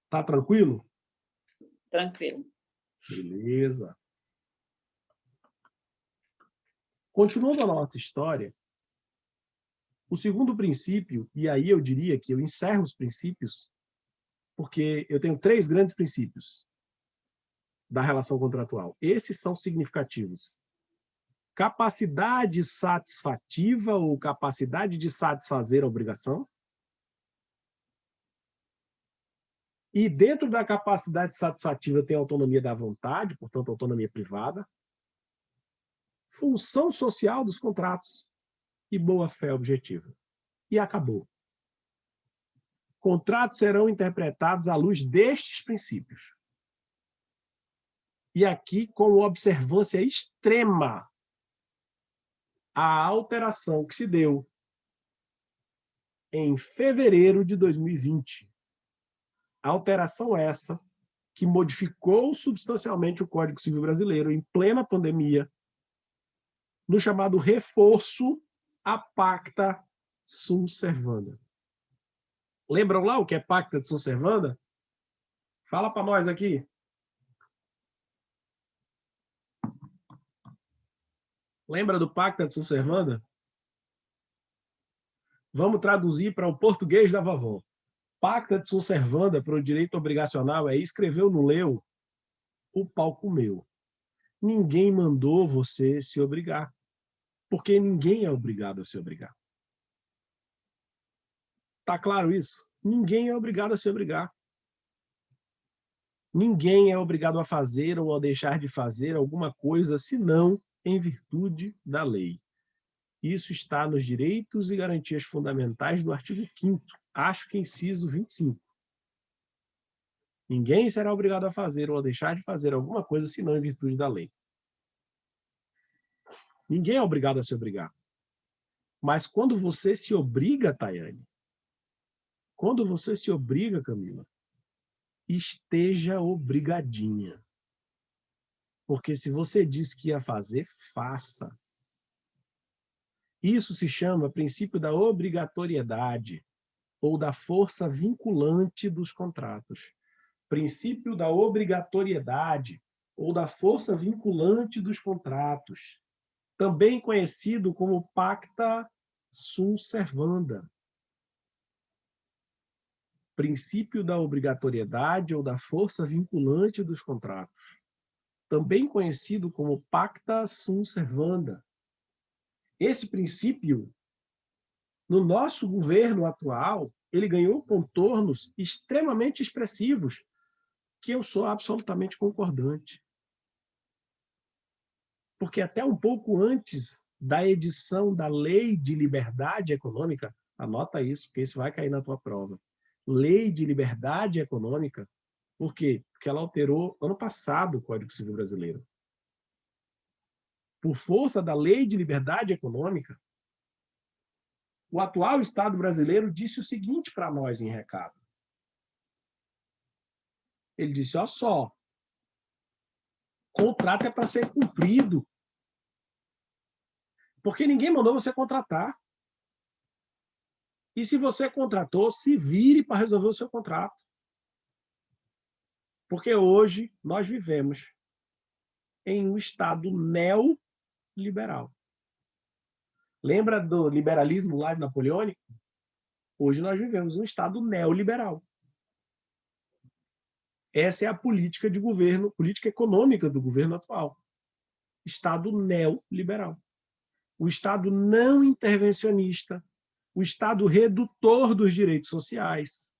Está tranquilo? tranquilo. Beleza. Continuando a nossa história, o segundo princípio, e aí eu diria que eu encerro os princípios, porque eu tenho 3 grandes princípios da relação contratual. Esses são significativos. Capacidade satisfativa ou capacidade de satisfazer a obrigação. E dentro da capacidade satisfativa tem a autonomia da vontade, portanto, autonomia privada. Função social dos contratos e boa-fé objetiva. E acabou. Contratos serão interpretados à luz destes princípios. E aqui, com observância extrema, a alteração que se deu em fevereiro de 2020. Alteração essa que modificou substancialmente o Código Civil Brasileiro em plena pandemia, no chamado reforço à Pacta Sunt Servanda. Lembram lá o que é Pacta Sunt Servanda? Fala para nós aqui. Lembra do Pacta Sunt Servanda? Vamos traduzir para o português da vovó. Pacta Sunt Servanda para o direito obrigacional é escreveu, não leu, o pau comeu. Ninguém mandou você se obrigar, porque ninguém é obrigado a se obrigar. Tá claro isso? Ninguém é obrigado a se obrigar. Ninguém é obrigado a fazer ou a deixar de fazer alguma coisa, senão em virtude da lei. Isso está nos direitos e garantias fundamentais do artigo 5º, acho que inciso 25. Ninguém será obrigado a fazer ou a deixar de fazer alguma coisa, senão em virtude da lei. Ninguém é obrigado a se obrigar. Mas quando você se obriga, Tayane, quando você se obriga, Camila, esteja obrigadinha. Porque se você disse que ia fazer, faça. Isso se chama princípio da obrigatoriedade ou da força vinculante dos contratos. Princípio da obrigatoriedade ou da força vinculante dos contratos, também conhecido como Pacta Sunt Servanda. Princípio da obrigatoriedade ou da força vinculante dos contratos, também conhecido como Pacta Sunt Servanda. Esse princípio, no nosso governo atual, ele ganhou contornos extremamente expressivos, que eu sou absolutamente concordante. Porque até um pouco antes da edição da Lei de Liberdade Econômica, anota isso, porque isso vai cair na tua prova. Lei de Liberdade Econômica, por quê? Porque ela alterou ano passado o Código Civil Brasileiro. por força da Lei de Liberdade Econômica, o atual Estado brasileiro disse o seguinte para nós em recado. Ele disse, olha só, contrato é para ser cumprido. Porque ninguém mandou você contratar. E se você contratou, se vire para resolver o seu contrato. Porque hoje nós vivemos em um Estado neoliberal. Lembra do liberalismo lá de napoleônico? Hoje nós vivemos um Estado neoliberal. Essa é a política de governo, política econômica do governo atual. Estado neoliberal. O Estado não intervencionista, o Estado redutor dos direitos sociais.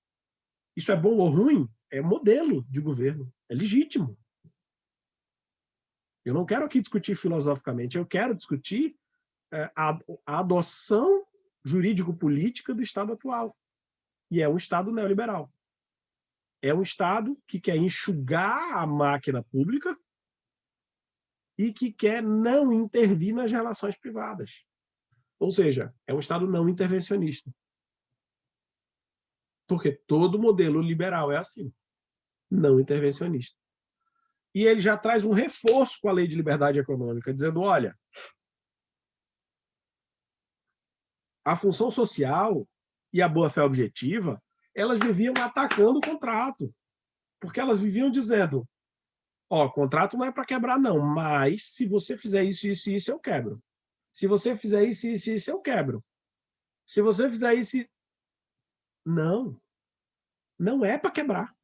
Isso é bom ou ruim? É modelo de governo, é legítimo. Eu não quero aqui discutir filosoficamente, eu quero discutir a adoção jurídico-política do Estado atual. E é um Estado neoliberal. É um Estado que quer enxugar a máquina pública e que quer não intervir nas relações privadas. Ou seja, é um Estado não intervencionista. Porque todo modelo liberal é assim, não intervencionista. E ele já traz um reforço com a Lei de Liberdade Econômica, dizendo, olha, a função social e a boa-fé objetiva, elas viviam atacando o contrato. Porque elas viviam dizendo, ó, contrato não é para quebrar não, mas se você fizer isso, isso e isso, eu quebro. Se você fizer isso, isso e isso, eu quebro. Se você fizer isso... Não. Não é para quebrar.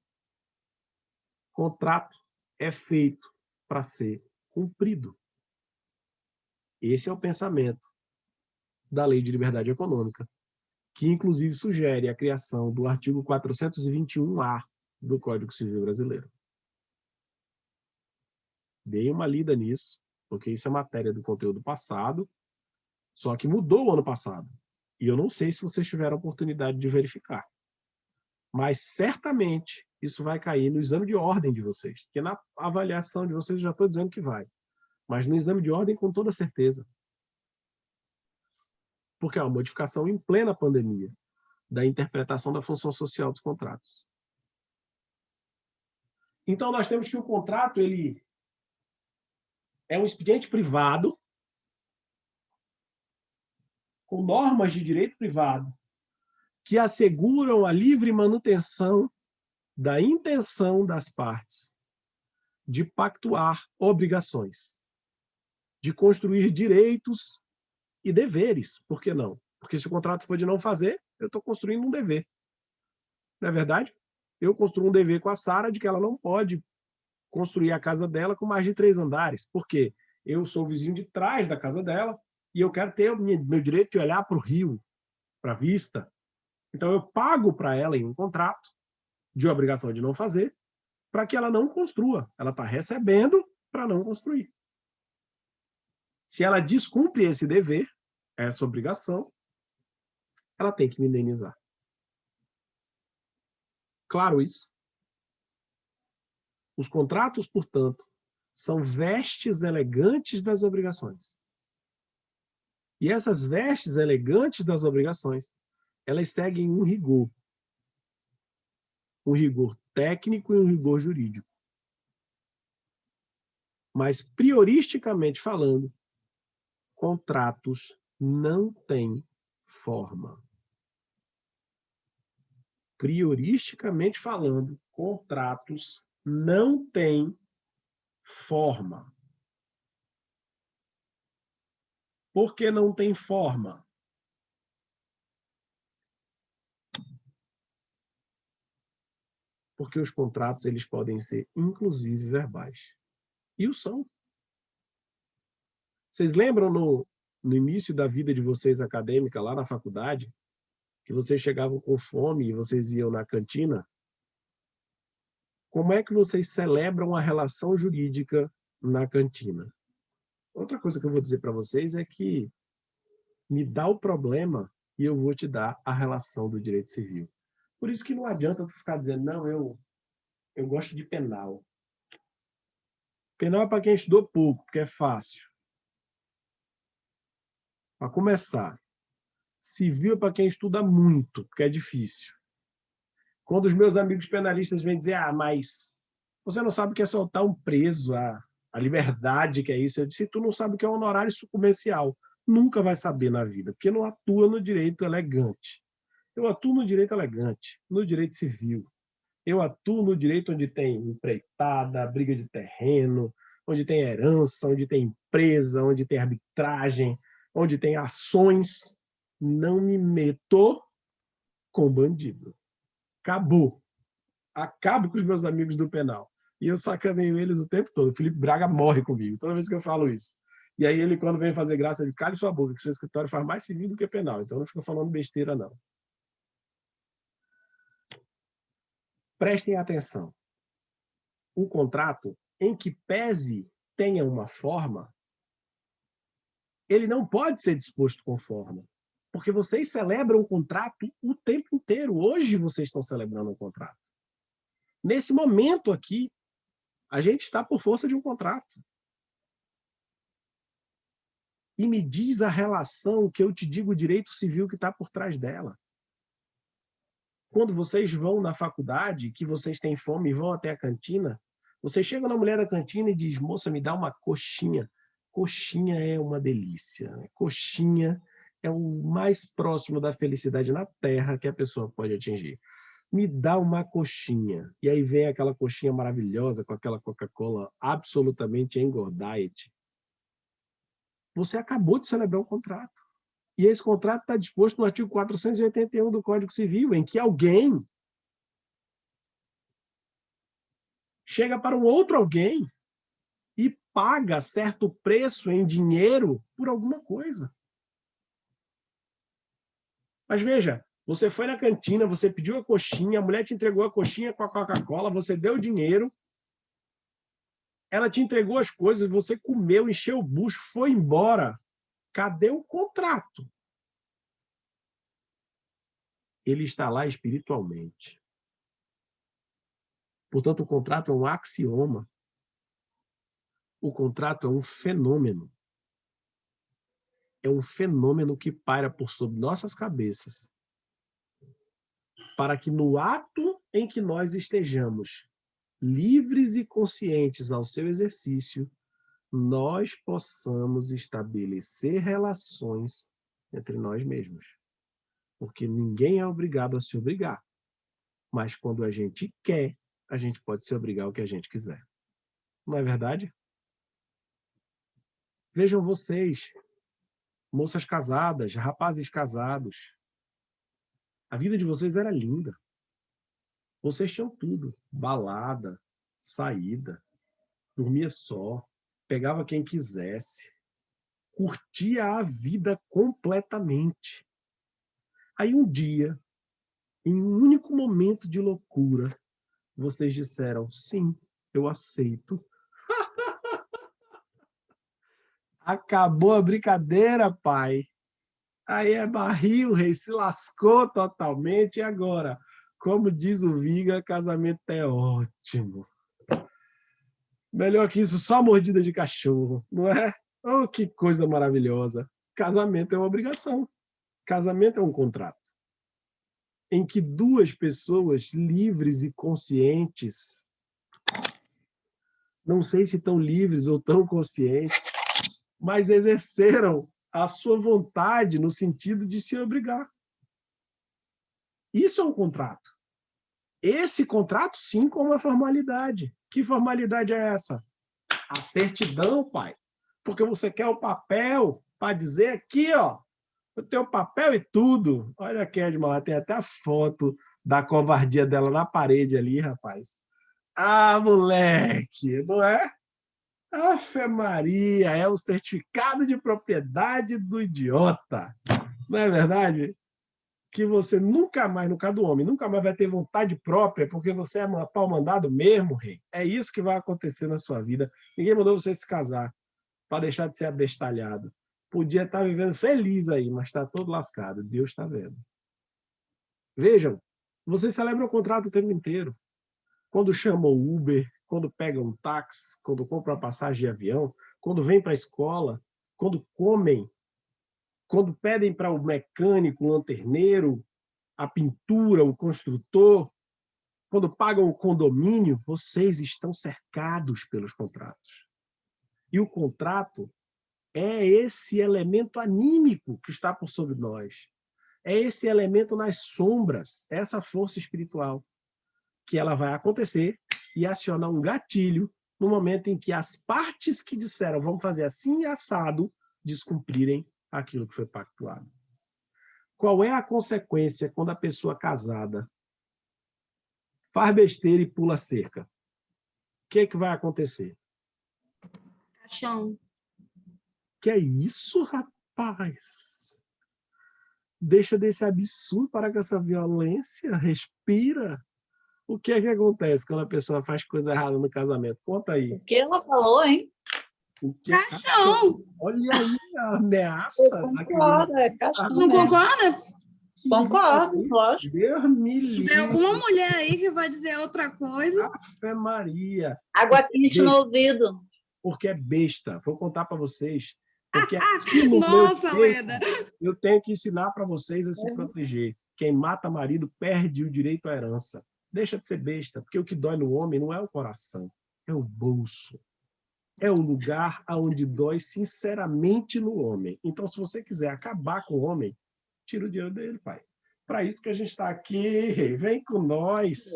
Contrato é feito para ser cumprido. Esse é o pensamento da Lei de Liberdade Econômica, que inclusive sugere a criação do artigo 421-A do Código Civil Brasileiro. Dei uma lida nisso, porque isso é matéria do conteúdo passado, só que mudou o ano passado. E eu não sei se vocês tiveram a oportunidade de verificar. Mas certamente isso vai cair no exame de ordem de vocês, porque na avaliação de vocês eu já estou dizendo que vai. Mas no exame de ordem, com toda certeza. Porque é uma modificação em plena pandemia da interpretação da função social dos contratos. Então, nós temos que o contrato ele é um expediente privado com normas de direito privado que asseguram a livre manutenção da intenção das partes de pactuar obrigações, de construir direitos e deveres. Por que não? Porque se o contrato for de não fazer, eu estou construindo um dever. Não é verdade? Eu construo um dever com a Sara de que ela não pode construir a casa dela com mais de 3 andares. Por quê? Eu sou o vizinho de trás da casa dela e eu quero ter o meu direito de olhar para o rio, para a vista. Então, eu pago para ela em um contrato de obrigação de não fazer, para que ela não construa. Ela está recebendo para não construir. Se ela descumpre esse dever, essa obrigação, ela tem que me indenizar. Claro isso? Os contratos, portanto, são vestes elegantes das obrigações. E essas vestes elegantes das obrigações, elas seguem um rigor técnico e um rigor jurídico. Mas, prioristicamente falando, contratos não têm forma. Prioristicamente falando, contratos não têm forma. Por que não tem forma? Porque os contratos eles podem ser, inclusive, verbais. E o são. Vocês lembram no início da vida de vocês acadêmica, lá na faculdade, que vocês chegavam com fome e vocês iam na cantina? Como é que vocês celebram a relação jurídica na cantina? Outra coisa que eu vou dizer para vocês é que me dá o problema e eu vou te dar a relação do direito civil. Por isso que não adianta tu ficar dizendo, não, eu gosto de penal. Penal é para quem estudou pouco, porque é fácil. Para começar, civil é para quem estuda muito, porque é difícil. Quando os meus amigos penalistas vêm dizer, mas você não sabe o que é soltar um preso, a liberdade que é isso. Eu disse, tu não sabe o que é honorário sucumbencial. Nunca vai saber na vida, porque não atua no direito elegante. Eu atuo no direito elegante, no direito civil. Eu atuo no direito onde tem empreitada, briga de terreno, onde tem herança, onde tem empresa, onde tem arbitragem, onde tem ações. Não me meto com bandido. Acabou. Acabo com os meus amigos do penal. E eu sacaneio eles o tempo todo. O Felipe Braga morre comigo, toda vez que eu falo isso. E aí ele, quando vem fazer graça, ele cala sua boca, que seu escritório faz mais civil do que penal. Então não fica falando besteira, não. Prestem atenção. O contrato, em que pese tenha uma forma, ele não pode ser disposto com forma. Porque vocês celebram o contrato o tempo inteiro. Hoje vocês estão celebrando um contrato. Nesse momento aqui, a gente está por força de um contrato. E me diz a relação que eu te digo o direito civil que está por trás dela. Quando vocês vão na faculdade, que vocês têm fome e vão até a cantina, você chega na mulher da cantina e diz, moça, me dá uma coxinha. Coxinha é uma delícia. Coxinha é o mais próximo da felicidade na Terra que a pessoa pode atingir. Me dá uma coxinha. E aí vem aquela coxinha maravilhosa com aquela Coca-Cola absolutamente engordite. Você acabou de celebrar um contrato. E esse contrato está disposto no artigo 481 do Código Civil, em que alguém chega para um outro alguém e paga certo preço em dinheiro por alguma coisa. Mas veja, você foi na cantina, você pediu a coxinha, a mulher te entregou a coxinha com a Coca-Cola, você deu dinheiro, ela te entregou as coisas, você comeu, encheu o bucho, foi embora. Cadê o contrato? Ele está lá espiritualmente. Portanto, o contrato é um axioma. O contrato é um fenômeno. É um fenômeno que paira por sobre nossas cabeças, para que no ato em que nós estejamos livres e conscientes ao seu exercício, nós possamos estabelecer relações entre nós mesmos. Porque ninguém é obrigado a se obrigar. Mas quando a gente quer, a gente pode se obrigar ao que a gente quiser. Não é verdade? Vejam vocês, moças casadas, rapazes casados. A vida de vocês era linda. Vocês tinham tudo. Balada, saída, dormia só, pegava quem quisesse, curtia a vida completamente. Aí um dia, em um único momento de loucura, vocês disseram, sim, eu aceito. Acabou a brincadeira, pai. Aí é barril, rei, se lascou totalmente. E agora? Como diz o Viga, casamento é ótimo. Melhor que isso, só mordida de cachorro, não é? Oh, que coisa maravilhosa. Casamento é uma obrigação. Casamento é um contrato em que duas pessoas livres e conscientes, não sei se tão livres ou tão conscientes, mas exerceram a sua vontade no sentido de se obrigar. Isso é um contrato. Esse contrato, sim, com uma formalidade. Que formalidade é essa? A certidão, pai. Porque você quer o papel para dizer aqui, ó, eu tenho papel e tudo. Olha aqui, Edmar, tem até a foto da covardia dela na parede ali, rapaz. Ah, moleque, não é? Ave Maria, é o certificado de propriedade do idiota. Não é verdade? Que você nunca mais, no caso do homem, nunca mais vai ter vontade própria, porque você é pau mandado mesmo, rei. É isso que vai acontecer na sua vida. Ninguém mandou você se casar para deixar de ser abestalhado. Podia estar vivendo feliz aí, mas está todo lascado. Deus está vendo. Vejam, vocês celebram o contrato o tempo inteiro. Quando chamam o Uber, quando pegam um táxi, quando compram uma passagem de avião, quando vêm para a escola, quando comem quando pedem para o mecânico, o lanterneiro, a pintura, o construtor, quando pagam o condomínio, vocês estão cercados pelos contratos. E o contrato é esse elemento anímico que está por sobre nós. É esse elemento nas sombras, essa força espiritual, que ela vai acontecer e acionar um gatilho no momento em que as partes que disseram vamos fazer assim e assado descumprirem aquilo que foi pactuado. Qual é a consequência quando a pessoa casada faz besteira e pula cerca? O que é que vai acontecer? Caixão. Que é isso, rapaz? Deixa desse absurdo, para com essa violência, respira. O que é que acontece quando a pessoa faz coisa errada no casamento? Conta aí. O que ela falou, hein? O que Caixão. Olha aí a ameaça. Eu concordo, é caixão. Não concorda? Concordo, lógico. Deus me Se livre. tiver alguma mulher aí que vai dizer outra coisa. Ave Maria. Água quente no ouvido. Porque é besta. Vou contar para vocês. Porque aqui no Nossa, meu tempo, Leda. eu tenho que ensinar para vocês a se proteger. Quem mata marido perde o direito à herança. Deixa de ser besta, porque o que dói no homem não é o coração, é o bolso. É o lugar onde dói sinceramente no homem. Então, se você quiser acabar com o homem, tira o dinheiro dele, pai. Para isso que a gente está aqui. Vem com nós.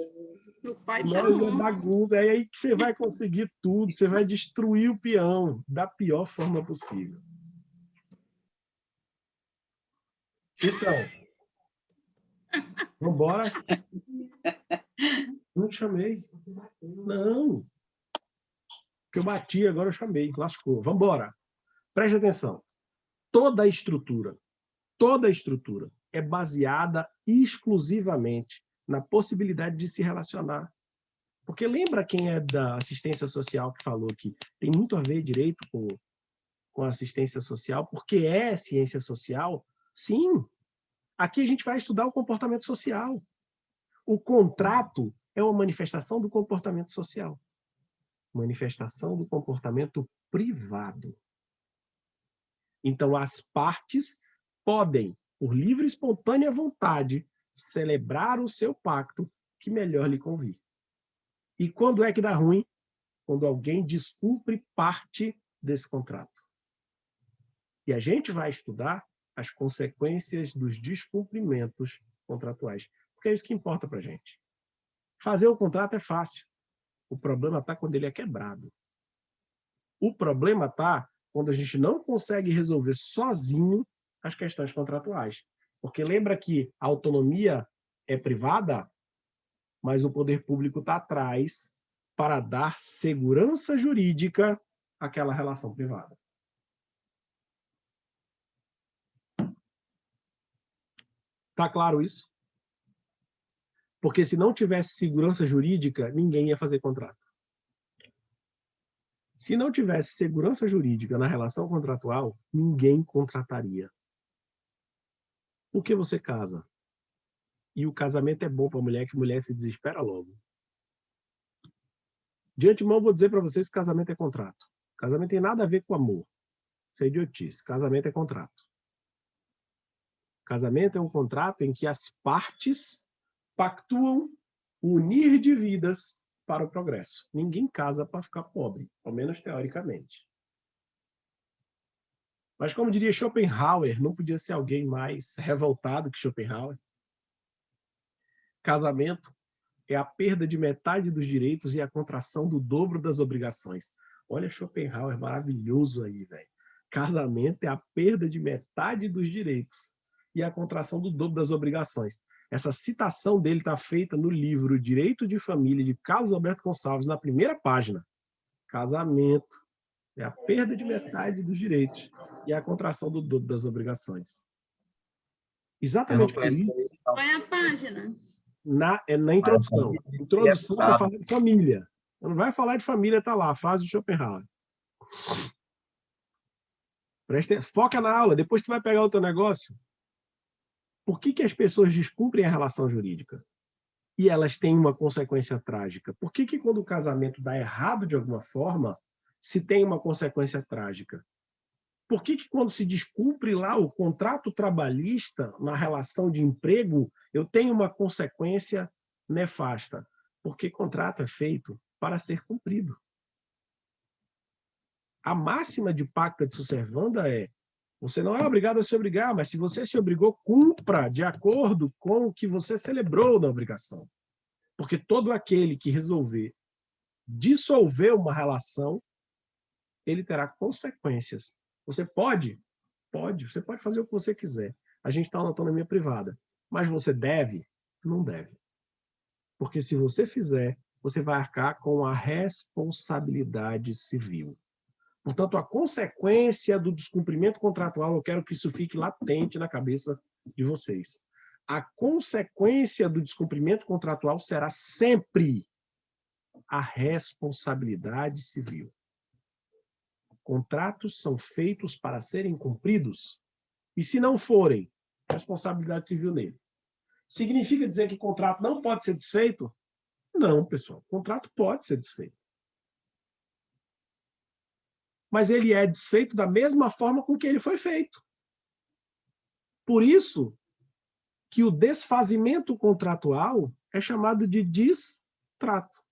O pai Nós chamou. é bagunça. É aí que você vai conseguir tudo. Você vai destruir o peão da pior forma possível. Então, vamos embora? Não te chamei. Não. Porque eu bati, agora eu chamei. Lascou. Vamos embora. Preste atenção. Toda a estrutura é baseada exclusivamente na possibilidade de se relacionar. Porque lembra quem é da assistência social que falou que tem muito a ver direito com assistência social, porque é ciência social? Sim. Aqui a gente vai estudar o comportamento social. O contrato é uma manifestação do comportamento social. Manifestação do comportamento privado. Então, as partes podem, por livre e espontânea vontade, celebrar o seu pacto que melhor lhe convir. E quando é que dá ruim? Quando alguém descumpre parte desse contrato. E a gente vai estudar as consequências dos descumprimentos contratuais. Porque é isso que importa para a gente. Fazer o contrato é fácil. O problema está quando ele é quebrado. O problema está quando a gente não consegue resolver sozinho as questões contratuais. Porque lembra que a autonomia é privada, mas o poder público está atrás para dar segurança jurídica àquela relação privada. Está claro isso? Porque se não tivesse segurança jurídica, ninguém ia fazer contrato. Se não tivesse segurança jurídica na relação contratual, ninguém contrataria. Por que você casa? E o casamento é bom para a mulher, que a mulher se desespera logo. De antemão, vou dizer para vocês que casamento é contrato. Casamento tem nada a ver com amor. Isso é idiotice. Casamento é contrato. Casamento é um contrato em que as partes pactuam o unir de vidas para o progresso. Ninguém casa para ficar pobre, ao menos teoricamente. Mas, como diria Schopenhauer, não podia ser alguém mais revoltado que Schopenhauer. Casamento é a perda de metade dos direitos e a contração do dobro das obrigações. Olha Schopenhauer, maravilhoso aí, velho. Casamento é a perda de metade dos direitos e a contração do dobro das obrigações. Essa citação dele está feita no livro Direito de Família, de Carlos Alberto Gonçalves, na primeira página. Casamento é a perda de metade dos direitos e a contração do dobro das obrigações. Exatamente por isso. Qual é a página? Na introdução. Introdução para falar de família. Não vai falar de família, está lá, a frase de Schopenhauer. Foca na aula, depois tu vai pegar o teu negócio. Por que as pessoas descumprem a relação jurídica? E elas têm uma consequência trágica. Por que quando o casamento dá errado de alguma forma, se tem uma consequência trágica? Por que quando se descumpre lá o contrato trabalhista na relação de emprego, eu tenho uma consequência nefasta? Porque contrato é feito para ser cumprido. A máxima de pacta de servanda é: você não é obrigado a se obrigar, mas se você se obrigou, cumpra de acordo com o que você celebrou na obrigação. Porque todo aquele que resolver dissolver uma relação, ele terá consequências. Você pode, você pode fazer o que você quiser. A gente está na autonomia privada. Mas você deve? Não deve. Porque se você fizer, você vai arcar com a responsabilidade civil. Portanto, a consequência do descumprimento contratual, eu quero que isso fique latente na cabeça de vocês. A consequência do descumprimento contratual será sempre a responsabilidade civil. Contratos são feitos para serem cumpridos, e se não forem, responsabilidade civil nele. Significa dizer que contrato não pode ser desfeito? Não, pessoal. Contrato pode ser desfeito. Mas ele é desfeito da mesma forma com que ele foi feito. Por isso que o desfazimento contratual é chamado de distrato.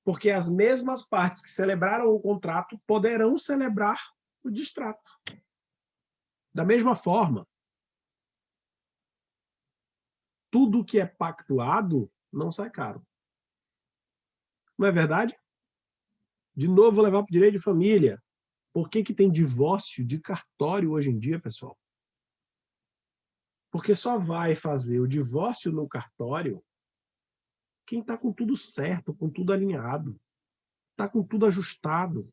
Porque as mesmas partes que celebraram o contrato poderão celebrar o distrato. Da mesma forma, tudo que é pactuado não sai caro. Não é verdade? De novo, vou levar para o direito de família. Por que tem divórcio de cartório hoje em dia, pessoal? Porque só vai fazer o divórcio no cartório quem está com tudo certo, com tudo alinhado, está com tudo ajustado.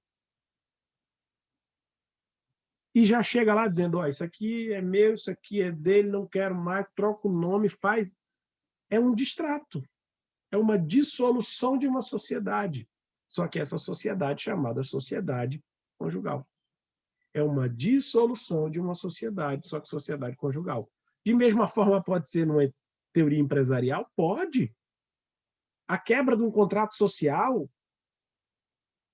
E já chega lá dizendo, ó, isso aqui é meu, isso aqui é dele, não quero mais, troca o nome, faz. É um distrato. É uma dissolução de uma sociedade. Só que essa sociedade chamada sociedade conjugal. É uma dissolução de uma sociedade, só que sociedade conjugal. De mesma forma, pode ser numa teoria empresarial? Pode. A quebra de um contrato social,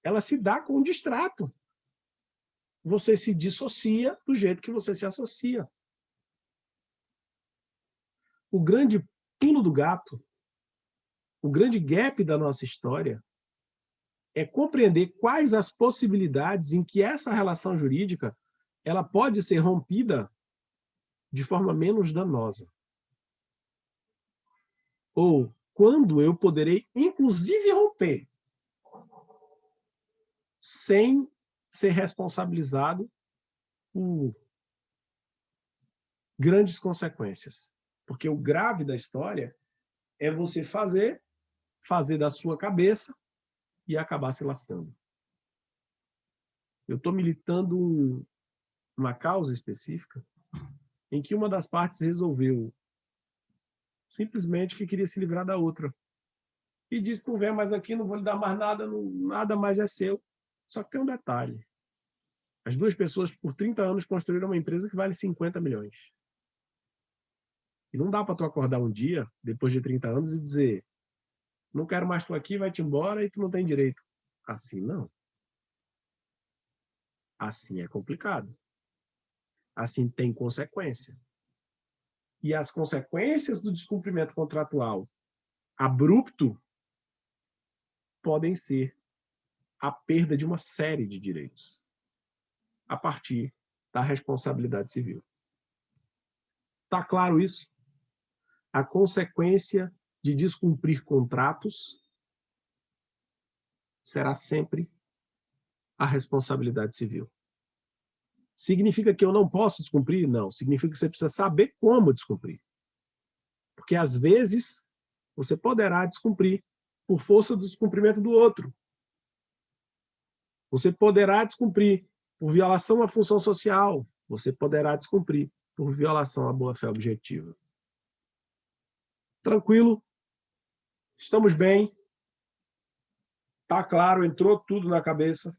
ela se dá com um distrato. Você se dissocia do jeito que você se associa. O grande pulo do gato, o grande gap da nossa história, é compreender quais as possibilidades em que essa relação jurídica ela pode ser rompida de forma menos danosa. Ou quando eu poderei, inclusive, romper sem ser responsabilizado por grandes consequências. Porque o grave da história é você fazer da sua cabeça e acabar se lascando. Eu estou militando uma causa específica em que uma das partes resolveu simplesmente que queria se livrar da outra. E disse, não vem mais aqui, não vou lhe dar mais nada, nada mais é seu. Só que tem um detalhe. As duas pessoas, por 30 anos, construíram uma empresa que vale 50 milhões. E não dá para tu acordar um dia, depois de 30 anos, e dizer, não quero mais tu aqui, vai-te embora e tu não tem direito. Assim não. Assim é complicado. Assim tem consequência. E as consequências do descumprimento contratual abrupto podem ser a perda de uma série de direitos a partir da responsabilidade civil. Está claro isso? A consequência de descumprir contratos será sempre a responsabilidade civil. Significa que eu não posso descumprir? Não. Significa que você precisa saber como descumprir. Porque, às vezes, você poderá descumprir por força do descumprimento do outro. Você poderá descumprir por violação à função social. Você poderá descumprir por violação à boa-fé objetiva. Tranquilo? Estamos bem? Tá claro? Entrou tudo na cabeça?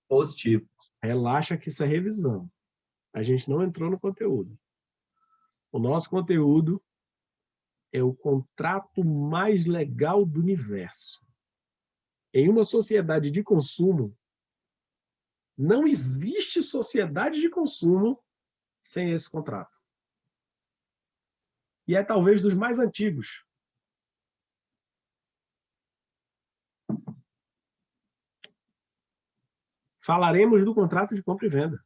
Positivo. Relaxa que isso é revisão. A gente não entrou no conteúdo. O nosso conteúdo é o contrato mais legal do universo. Em uma sociedade de consumo, Não existe sociedade de consumo sem esse contrato. E é talvez dos mais antigos. Falaremos do contrato de compra e venda.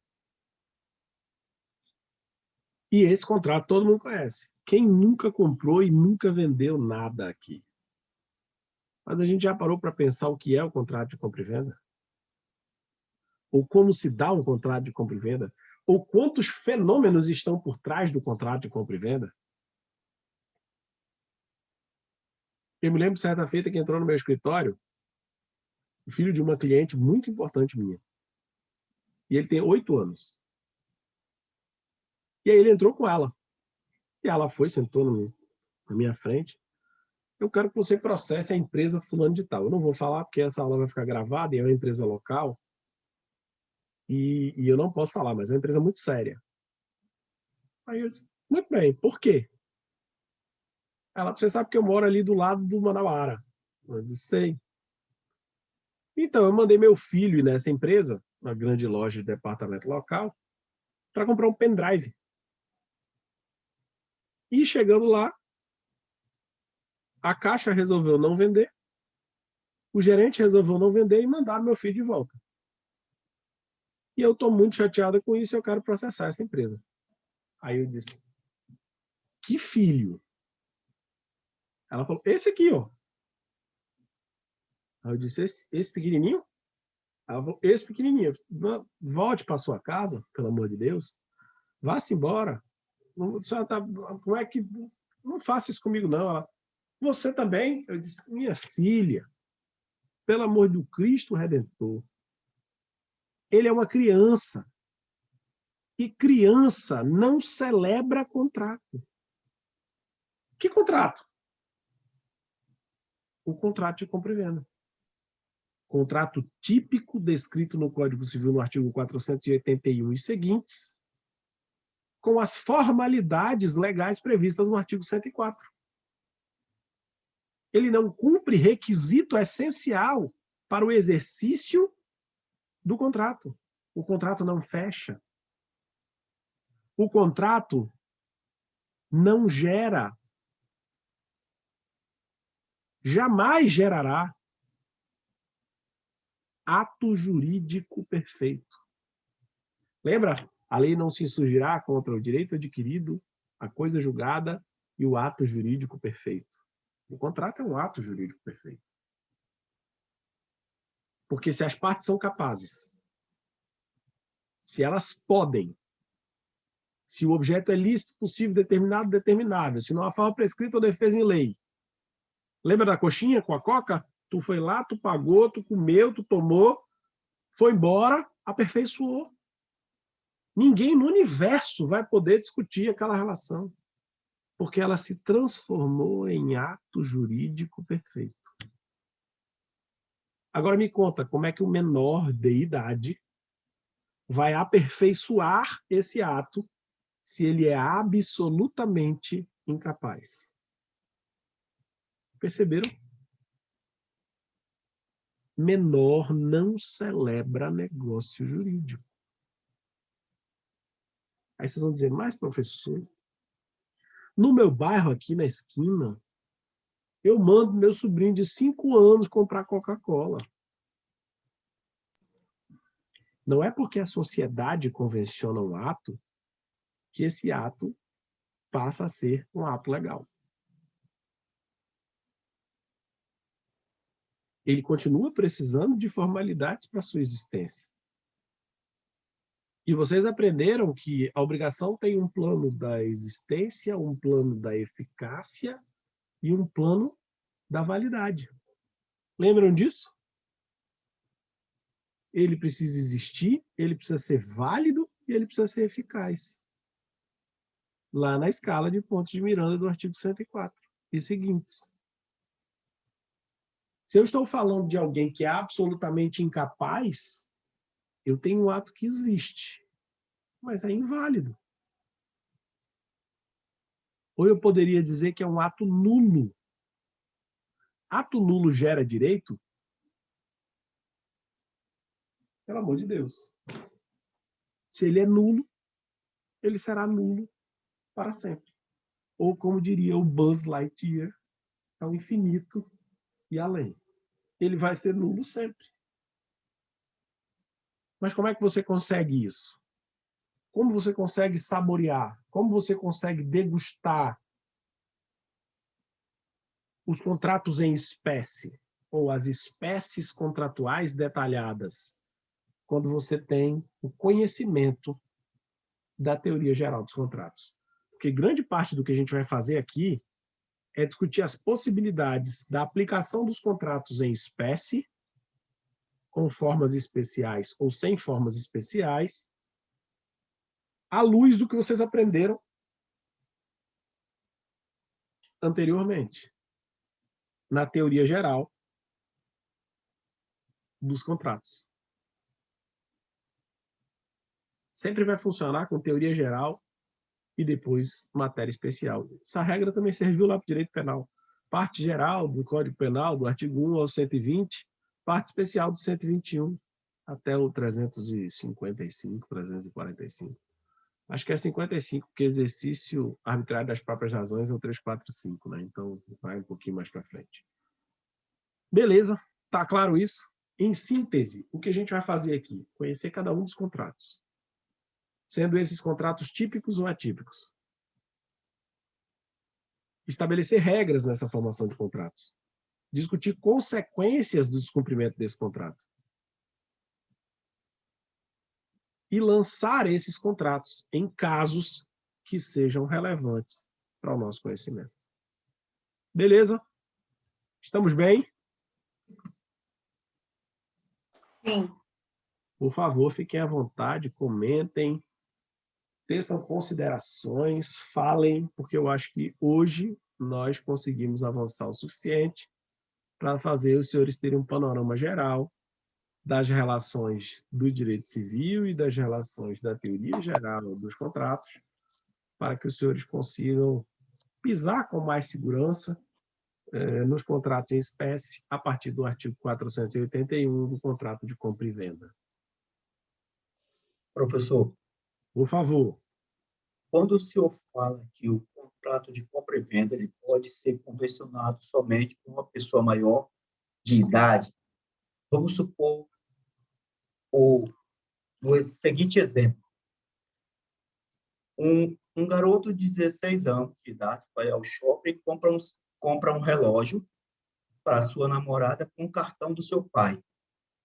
E esse contrato todo mundo conhece. Quem nunca comprou e nunca vendeu nada aqui? Mas a gente já parou para pensar o que é o contrato de compra e venda? Ou como se dá um contrato de compra e venda? Ou quantos fenômenos estão por trás do contrato de compra e venda? Eu me lembro, certa feita, que entrou no meu escritório o filho de uma cliente muito importante minha. E ele tem 8 anos. E aí ele entrou com ela. E ela foi, sentou na minha frente. Eu quero que você processe a empresa fulano de tal. Eu não vou falar porque essa aula vai ficar gravada e é uma empresa local. E eu não posso falar, mas é uma empresa muito séria. Aí eu disse, muito bem, por quê? Ela, você sabe que eu moro ali do lado do Manauara. Eu disse, sei. Então, eu mandei meu filho ir nessa empresa, uma grande loja de departamento local, para comprar um pendrive. E chegando lá, a caixa resolveu não vender, o gerente resolveu não vender e mandar meu filho de volta. E eu estou muito chateada com isso e eu quero processar essa empresa. Aí eu disse, que filho? Ela falou, esse aqui, ó. Aí eu disse, esse pequenininho? Ela falou, esse pequenininho. Volte para sua casa, pelo amor de Deus. Vá-se embora. Como é que... Não faça isso comigo, não. Ela, você também? Eu disse, minha filha, pelo amor do Cristo Redentor, ele é uma criança. E criança não celebra contrato. Que contrato? O contrato de compra e venda. Contrato típico descrito no Código Civil no artigo 481 e seguintes, com as formalidades legais previstas no artigo 104. Ele não cumpre requisito essencial para o exercício do contrato. O contrato não fecha. O contrato não gera, jamais gerará ato jurídico perfeito. Lembra? A lei não se insurgirá contra o direito adquirido, a coisa julgada e o ato jurídico perfeito. O contrato é um ato jurídico perfeito. Porque se as partes são capazes, se elas podem, se o objeto é lícito, possível, determinado, determinável, se não há forma prescrita ou defesa em lei. Lembra da coxinha com a coca? Tu foi lá, tu pagou, tu comeu, tu tomou, foi embora, aperfeiçoou. Ninguém no universo vai poder discutir aquela relação, porque ela se transformou em ato jurídico perfeito. Agora me conta, como é que o menor de idade vai aperfeiçoar esse ato se ele é absolutamente incapaz? Perceberam? Menor não celebra negócio jurídico. Aí vocês vão dizer, mas professor, no meu bairro aqui na esquina, eu mando meu sobrinho de 5 anos comprar Coca-Cola. Não é porque a sociedade convenciona um ato que esse ato passa a ser um ato legal. Ele continua precisando de formalidades para sua existência. E vocês aprenderam que a obrigação tem um plano da existência, um plano da eficácia e um plano da validade. Lembram disso? Ele precisa existir, ele precisa ser válido e ele precisa ser eficaz. Lá na escala de pontos de Miranda do artigo 104 e seguintes. Se eu estou falando de alguém que é absolutamente incapaz, eu tenho um ato que existe, mas é inválido. Ou eu poderia dizer que é um ato nulo. Ato nulo gera direito? Pelo amor de Deus. Se ele é nulo, ele será nulo para sempre. Ou, como diria o Buzz Lightyear, ao infinito e além. Ele vai ser nulo sempre. Mas como é que você consegue isso? Como você consegue saborear? Como você consegue degustar os contratos em espécie, ou as espécies contratuais detalhadas, quando você tem o conhecimento da teoria geral dos contratos? Porque grande parte do que a gente vai fazer aqui é discutir as possibilidades da aplicação dos contratos em espécie, com formas especiais ou sem formas especiais, à luz do que vocês aprenderam anteriormente, na teoria geral dos contratos. Sempre vai funcionar com teoria geral e depois matéria especial. Essa regra também serviu lá para o direito penal. Parte geral do Código Penal, do artigo 1 ao 120, parte especial do 121 até o 355, 345. Acho que é 55, porque exercício arbitrário das próprias razões é o 345, né? Então vai um pouquinho mais para frente. Beleza, tá claro isso? Em síntese, o que a gente vai fazer aqui? Conhecer cada um dos contratos, sendo esses contratos típicos ou atípicos. Estabelecer regras nessa formação de contratos. Discutir consequências do descumprimento desse contrato. E lançar esses contratos em casos que sejam relevantes para o nosso conhecimento. Beleza? Estamos bem? Sim. Por favor, fiquem à vontade, comentem, teçam considerações, falem, porque eu acho que hoje nós conseguimos avançar o suficiente para fazer os senhores terem um panorama geral das relações do direito civil e das relações da teoria geral dos contratos, para que os senhores consigam pisar com mais segurança nos contratos em espécie, a partir do artigo 481 do contrato de compra e venda. Professor, Por favor. quando o senhor fala que o contrato de compra e venda ele pode ser convencionado somente com uma pessoa maior de idade, vamos supor o seguinte exemplo. Um garoto de 16 anos de idade vai ao shopping e compra um relógio para sua namorada com o cartão do seu pai,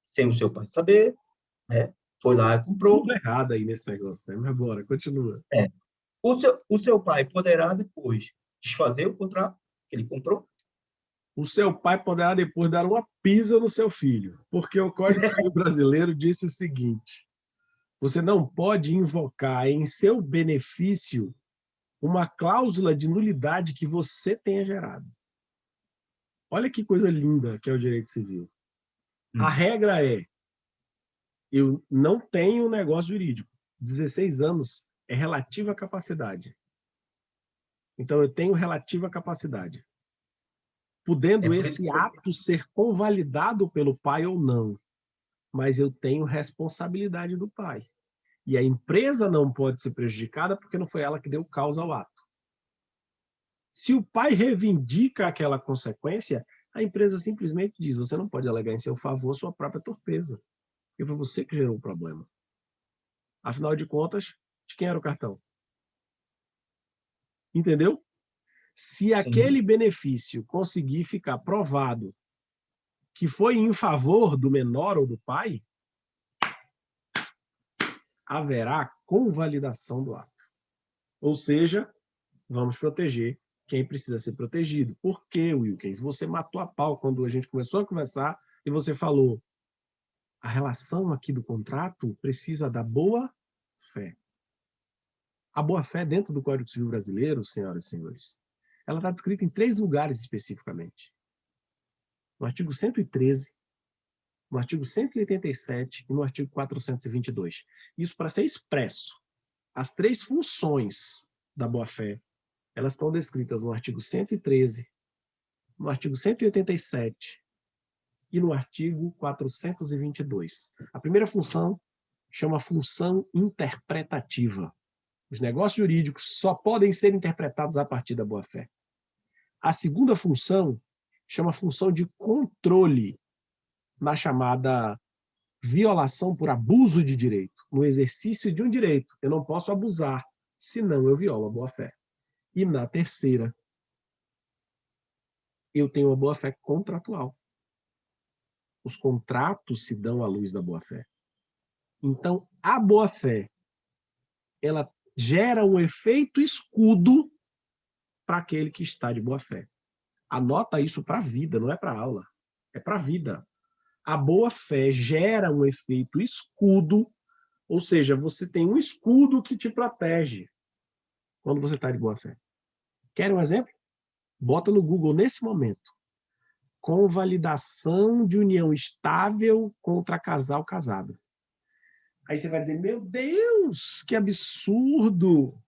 sem o seu pai saber, né? Foi lá e comprou. Tudo errado aí nesse negócio, né? Mas bora, continua. O seu pai poderá depois desfazer o contrato que ele comprou? O seu pai poderá depois dar uma pisa no seu filho, porque o Código Civil brasileiro disse o seguinte: você não pode invocar em seu benefício uma cláusula de nulidade que você tenha gerado. Olha que coisa linda que é o direito civil. A regra é: eu não tenho negócio jurídico. 16 anos é relativa capacidade. Então, eu tenho relativa capacidade. Podendo esse ato ser convalidado pelo pai ou não, mas eu tenho responsabilidade do pai. E a empresa não pode ser prejudicada porque não foi ela que deu causa ao ato. Se o pai reivindica aquela consequência, a empresa simplesmente diz: você não pode alegar em seu favor sua própria torpeza, porque foi você que gerou o problema. Afinal de contas, de quem era o cartão? Entendeu? Se aquele benefício conseguir ficar provado que foi em favor do menor ou do pai, haverá convalidação do ato. Ou seja, vamos proteger quem precisa ser protegido. Por quê, Wilkins? Você matou a pau quando a gente começou a conversar e você falou: a relação aqui do contrato precisa da boa-fé. A boa-fé dentro do Código Civil brasileiro, senhoras e senhores, ela está descrita em 3 lugares especificamente. No artigo 113, no artigo 187 e no artigo 422. Isso para ser expresso. As 3 funções da boa-fé, elas estão descritas no artigo 113, no artigo 187 e no artigo 422. A primeira função chama função interpretativa. Os negócios jurídicos só podem ser interpretados a partir da boa-fé. A segunda função chama função de controle, na chamada violação por abuso de direito, no exercício de um direito. Eu não posso abusar, senão eu violo a boa-fé. E na terceira, eu tenho a boa-fé contratual. Os contratos se dão à luz da boa-fé. Então, a boa-fé, ela gera um efeito escudo para aquele que está de boa-fé. Anota isso para a vida, não é para a aula. É para a vida. A boa-fé gera um efeito escudo, ou seja, você tem um escudo que te protege quando você está de boa-fé. Quer um exemplo? Bota no Google nesse momento. Convalidação de união estável contra casal casado. Aí você vai dizer, meu Deus, que absurdo!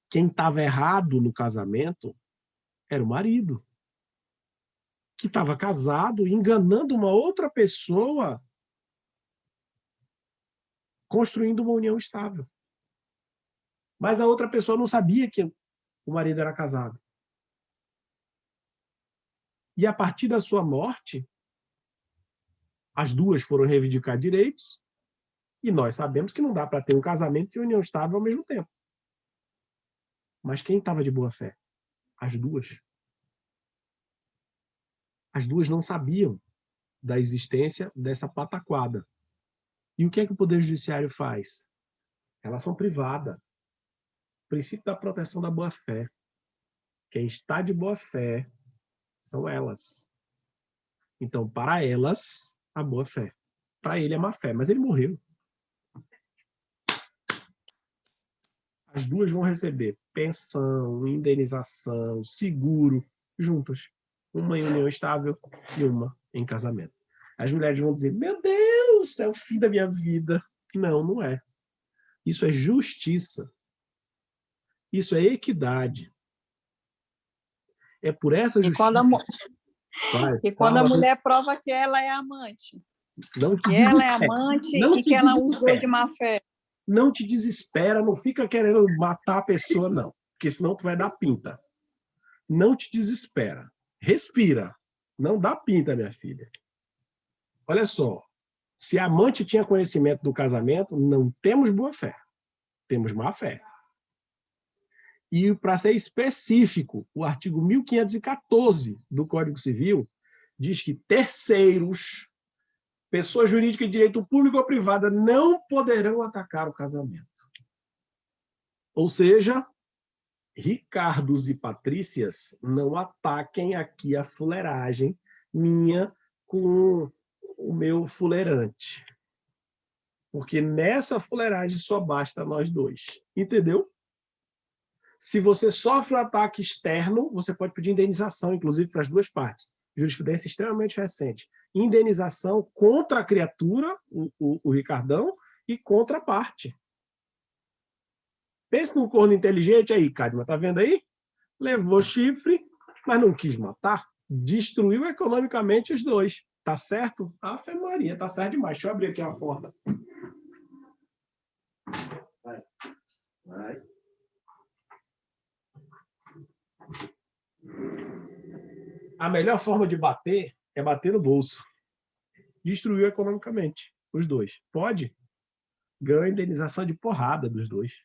Quem estava errado no casamento era o marido, que estava casado, enganando uma outra pessoa, construindo uma união estável. Mas a outra pessoa não sabia que o marido era casado. E a partir da sua morte, as duas foram reivindicar direitos, e nós sabemos que não dá para ter um casamento e união estável ao mesmo tempo. Mas quem estava de boa fé? As duas. As duas não sabiam da existência dessa pataquada. E o que é que o Poder Judiciário faz? Relação privada. Princípio da proteção da boa-fé. Quem está de boa-fé são elas. Então, para elas, a boa-fé. Para ele, é má-fé. Mas ele morreu. As duas vão receber pensão, indenização, seguro, juntas. Uma em união estável e uma em casamento. As mulheres vão dizer, meu Deus, é o fim da minha vida. Não, não é. Isso é justiça. Isso é equidade. É por essa justiça... E quando a mulher prova que ela é amante. Não te que ela é amante e que ela usou de má fé. Não te desespera, não fica querendo matar a pessoa, não. Porque senão tu vai dar pinta. Não te desespera. Respira. Não dá pinta, minha filha. Olha só. Se a amante tinha conhecimento do casamento, não temos boa fé. Temos má fé. E, para ser específico, o artigo 1514 do Código Civil diz que terceiros, pessoa jurídica de direito público ou privada, não poderão atacar o casamento. Ou seja, Ricardos e Patrícias, não ataquem aqui a fuleiragem minha com o meu fuleirante. Porque nessa fuleiragem só basta nós dois. Entendeu? Se você sofre um ataque externo, você pode pedir indenização, inclusive, para as duas partes. Jurisprudência extremamente recente. Indenização contra a criatura, o Ricardão, e contra a parte. Pense num corno inteligente aí, Cadma, tá vendo aí? Levou chifre, mas não quis matar. Destruiu economicamente os dois. Tá certo? Ave Maria, tá certo demais. Deixa eu abrir aqui uma porta. Vai. Vai. A melhor forma de bater é bater no bolso. Destruiu economicamente os dois. Pode? Ganhou a indenização de porrada dos dois.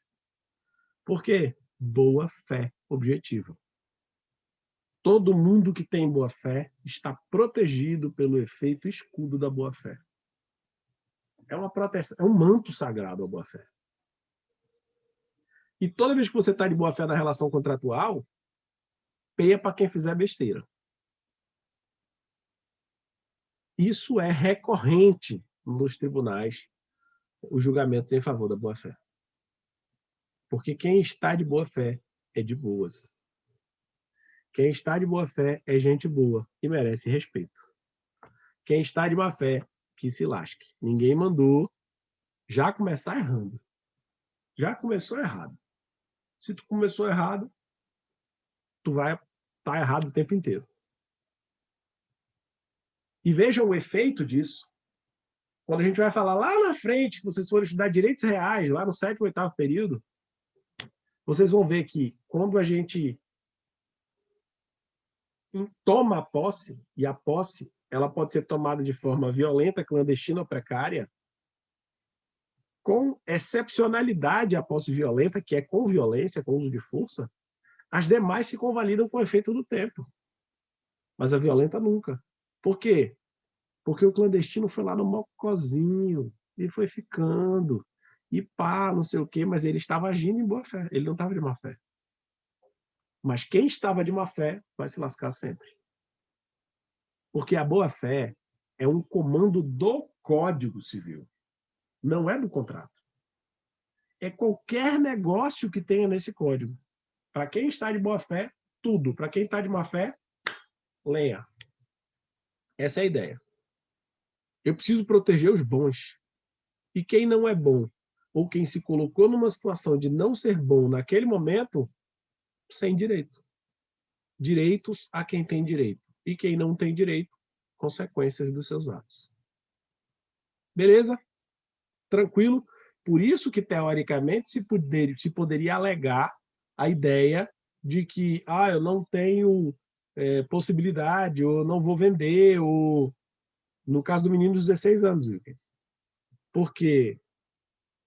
Por quê? Boa fé objetiva. Todo mundo que tem boa fé está protegido pelo efeito escudo da boa fé. É uma proteção, é um manto sagrado a boa fé. E toda vez que você está de boa fé na relação contratual, peia para quem fizer besteira. Isso é recorrente nos tribunais, os julgamentos em favor da boa-fé. Porque quem está de boa-fé é de boas. Quem está de boa-fé é gente boa e merece respeito. Quem está de má-fé, que se lasque. Ninguém mandou já começar errando. Já começou errado. Se tu começou errado, tu vai estar errado o tempo inteiro. E vejam o efeito disso. Quando a gente vai falar lá na frente, que vocês forem estudar direitos reais, lá no 7º, 8º período, vocês vão ver que quando a gente toma a posse, e a posse ela pode ser tomada de forma violenta, clandestina ou precária, com excepcionalidade a posse violenta, que é com violência, com uso de força, as demais se convalidam com o efeito do tempo. Mas a violenta nunca. Por quê? Porque o clandestino foi lá no mocozinho, e foi ficando, e pá, não sei o quê, mas ele estava agindo em boa fé, ele não estava de má fé. Mas quem estava de má fé vai se lascar sempre. Porque a boa fé é um comando do Código Civil, não é do contrato. É qualquer negócio que tenha nesse código. Para quem está de boa fé, tudo. Para quem está de má fé, lenha. Essa é a ideia. Eu preciso proteger os bons. E quem não é bom, ou quem se colocou numa situação de não ser bom naquele momento, sem direito. Direitos a quem tem direito. E quem não tem direito, consequências dos seus atos. Beleza? Tranquilo? Por isso que, teoricamente, se poderia alegar a ideia de que eu não tenho possibilidade, ou não vou vender, ou no caso do menino dos 16 anos, Wilkins. Porque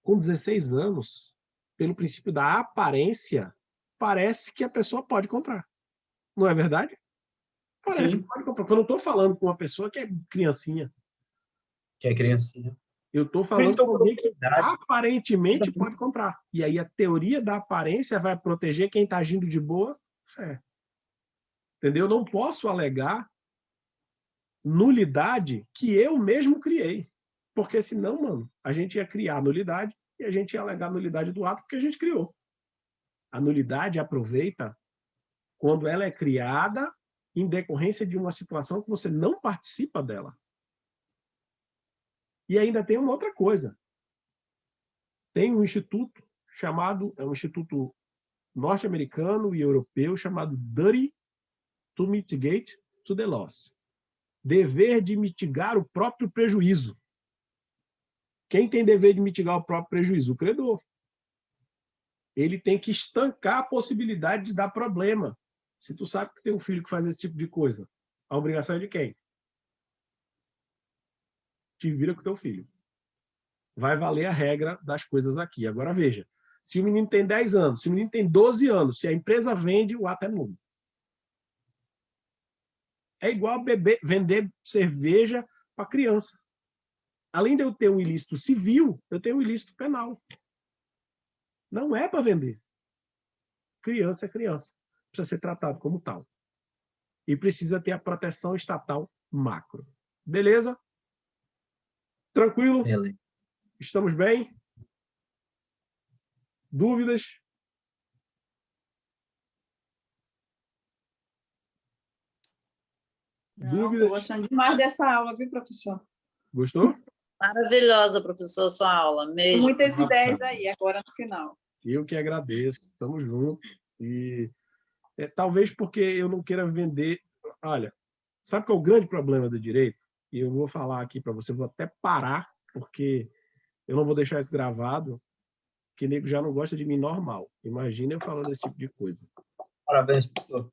com 16 anos, pelo princípio da aparência, parece que a pessoa pode comprar. Não é verdade? Parece que pode comprar. Porque eu não estou falando com uma pessoa que é criancinha. Que é criancinha. Eu estou falando com alguém que aparentemente pode comprar. E aí a teoria da aparência vai proteger quem está agindo de boa fé. Entendeu? Eu não posso alegar nulidade que eu mesmo criei. Porque senão, mano, a gente ia criar nulidade e a gente ia alegar nulidade do ato que a gente criou. A nulidade aproveita quando ela é criada em decorrência de uma situação que você não participa dela. E ainda tem uma outra coisa. Tem um instituto chamado, é um instituto norte-americano e europeu chamado Duty to Mitigate to the Loss. Dever de mitigar o próprio prejuízo. Quem tem dever de mitigar o próprio prejuízo? O credor. Ele tem que estancar a possibilidade de dar problema. Se tu sabe que tem um filho que faz esse tipo de coisa, a obrigação é de quem? Te vira com teu filho. Vai valer a regra das coisas aqui. Agora veja, se o menino tem 10 anos, se o menino tem 12 anos, se a empresa vende, o ato é nulo. É igual vender cerveja para criança. Além de eu ter um ilícito civil, eu tenho um ilícito penal. Não é para vender. Criança é criança. Precisa ser tratado como tal. E precisa ter a proteção estatal macro. Beleza? Tranquilo? Beleza. Estamos bem? Dúvidas? Estou gostando demais dessa aula, viu, professor? Gostou? Maravilhosa, professor, sua aula. Mesmo. Muitas ideias aí, agora no final. Eu que agradeço. Estamos juntos. E talvez porque eu não queira vender... Olha, sabe qual é o grande problema do direito? E eu vou falar aqui para você, vou até parar, porque eu não vou deixar isso gravado, que nego já não gosta de mim normal. Imagina eu falando esse tipo de coisa. Parabéns, professor.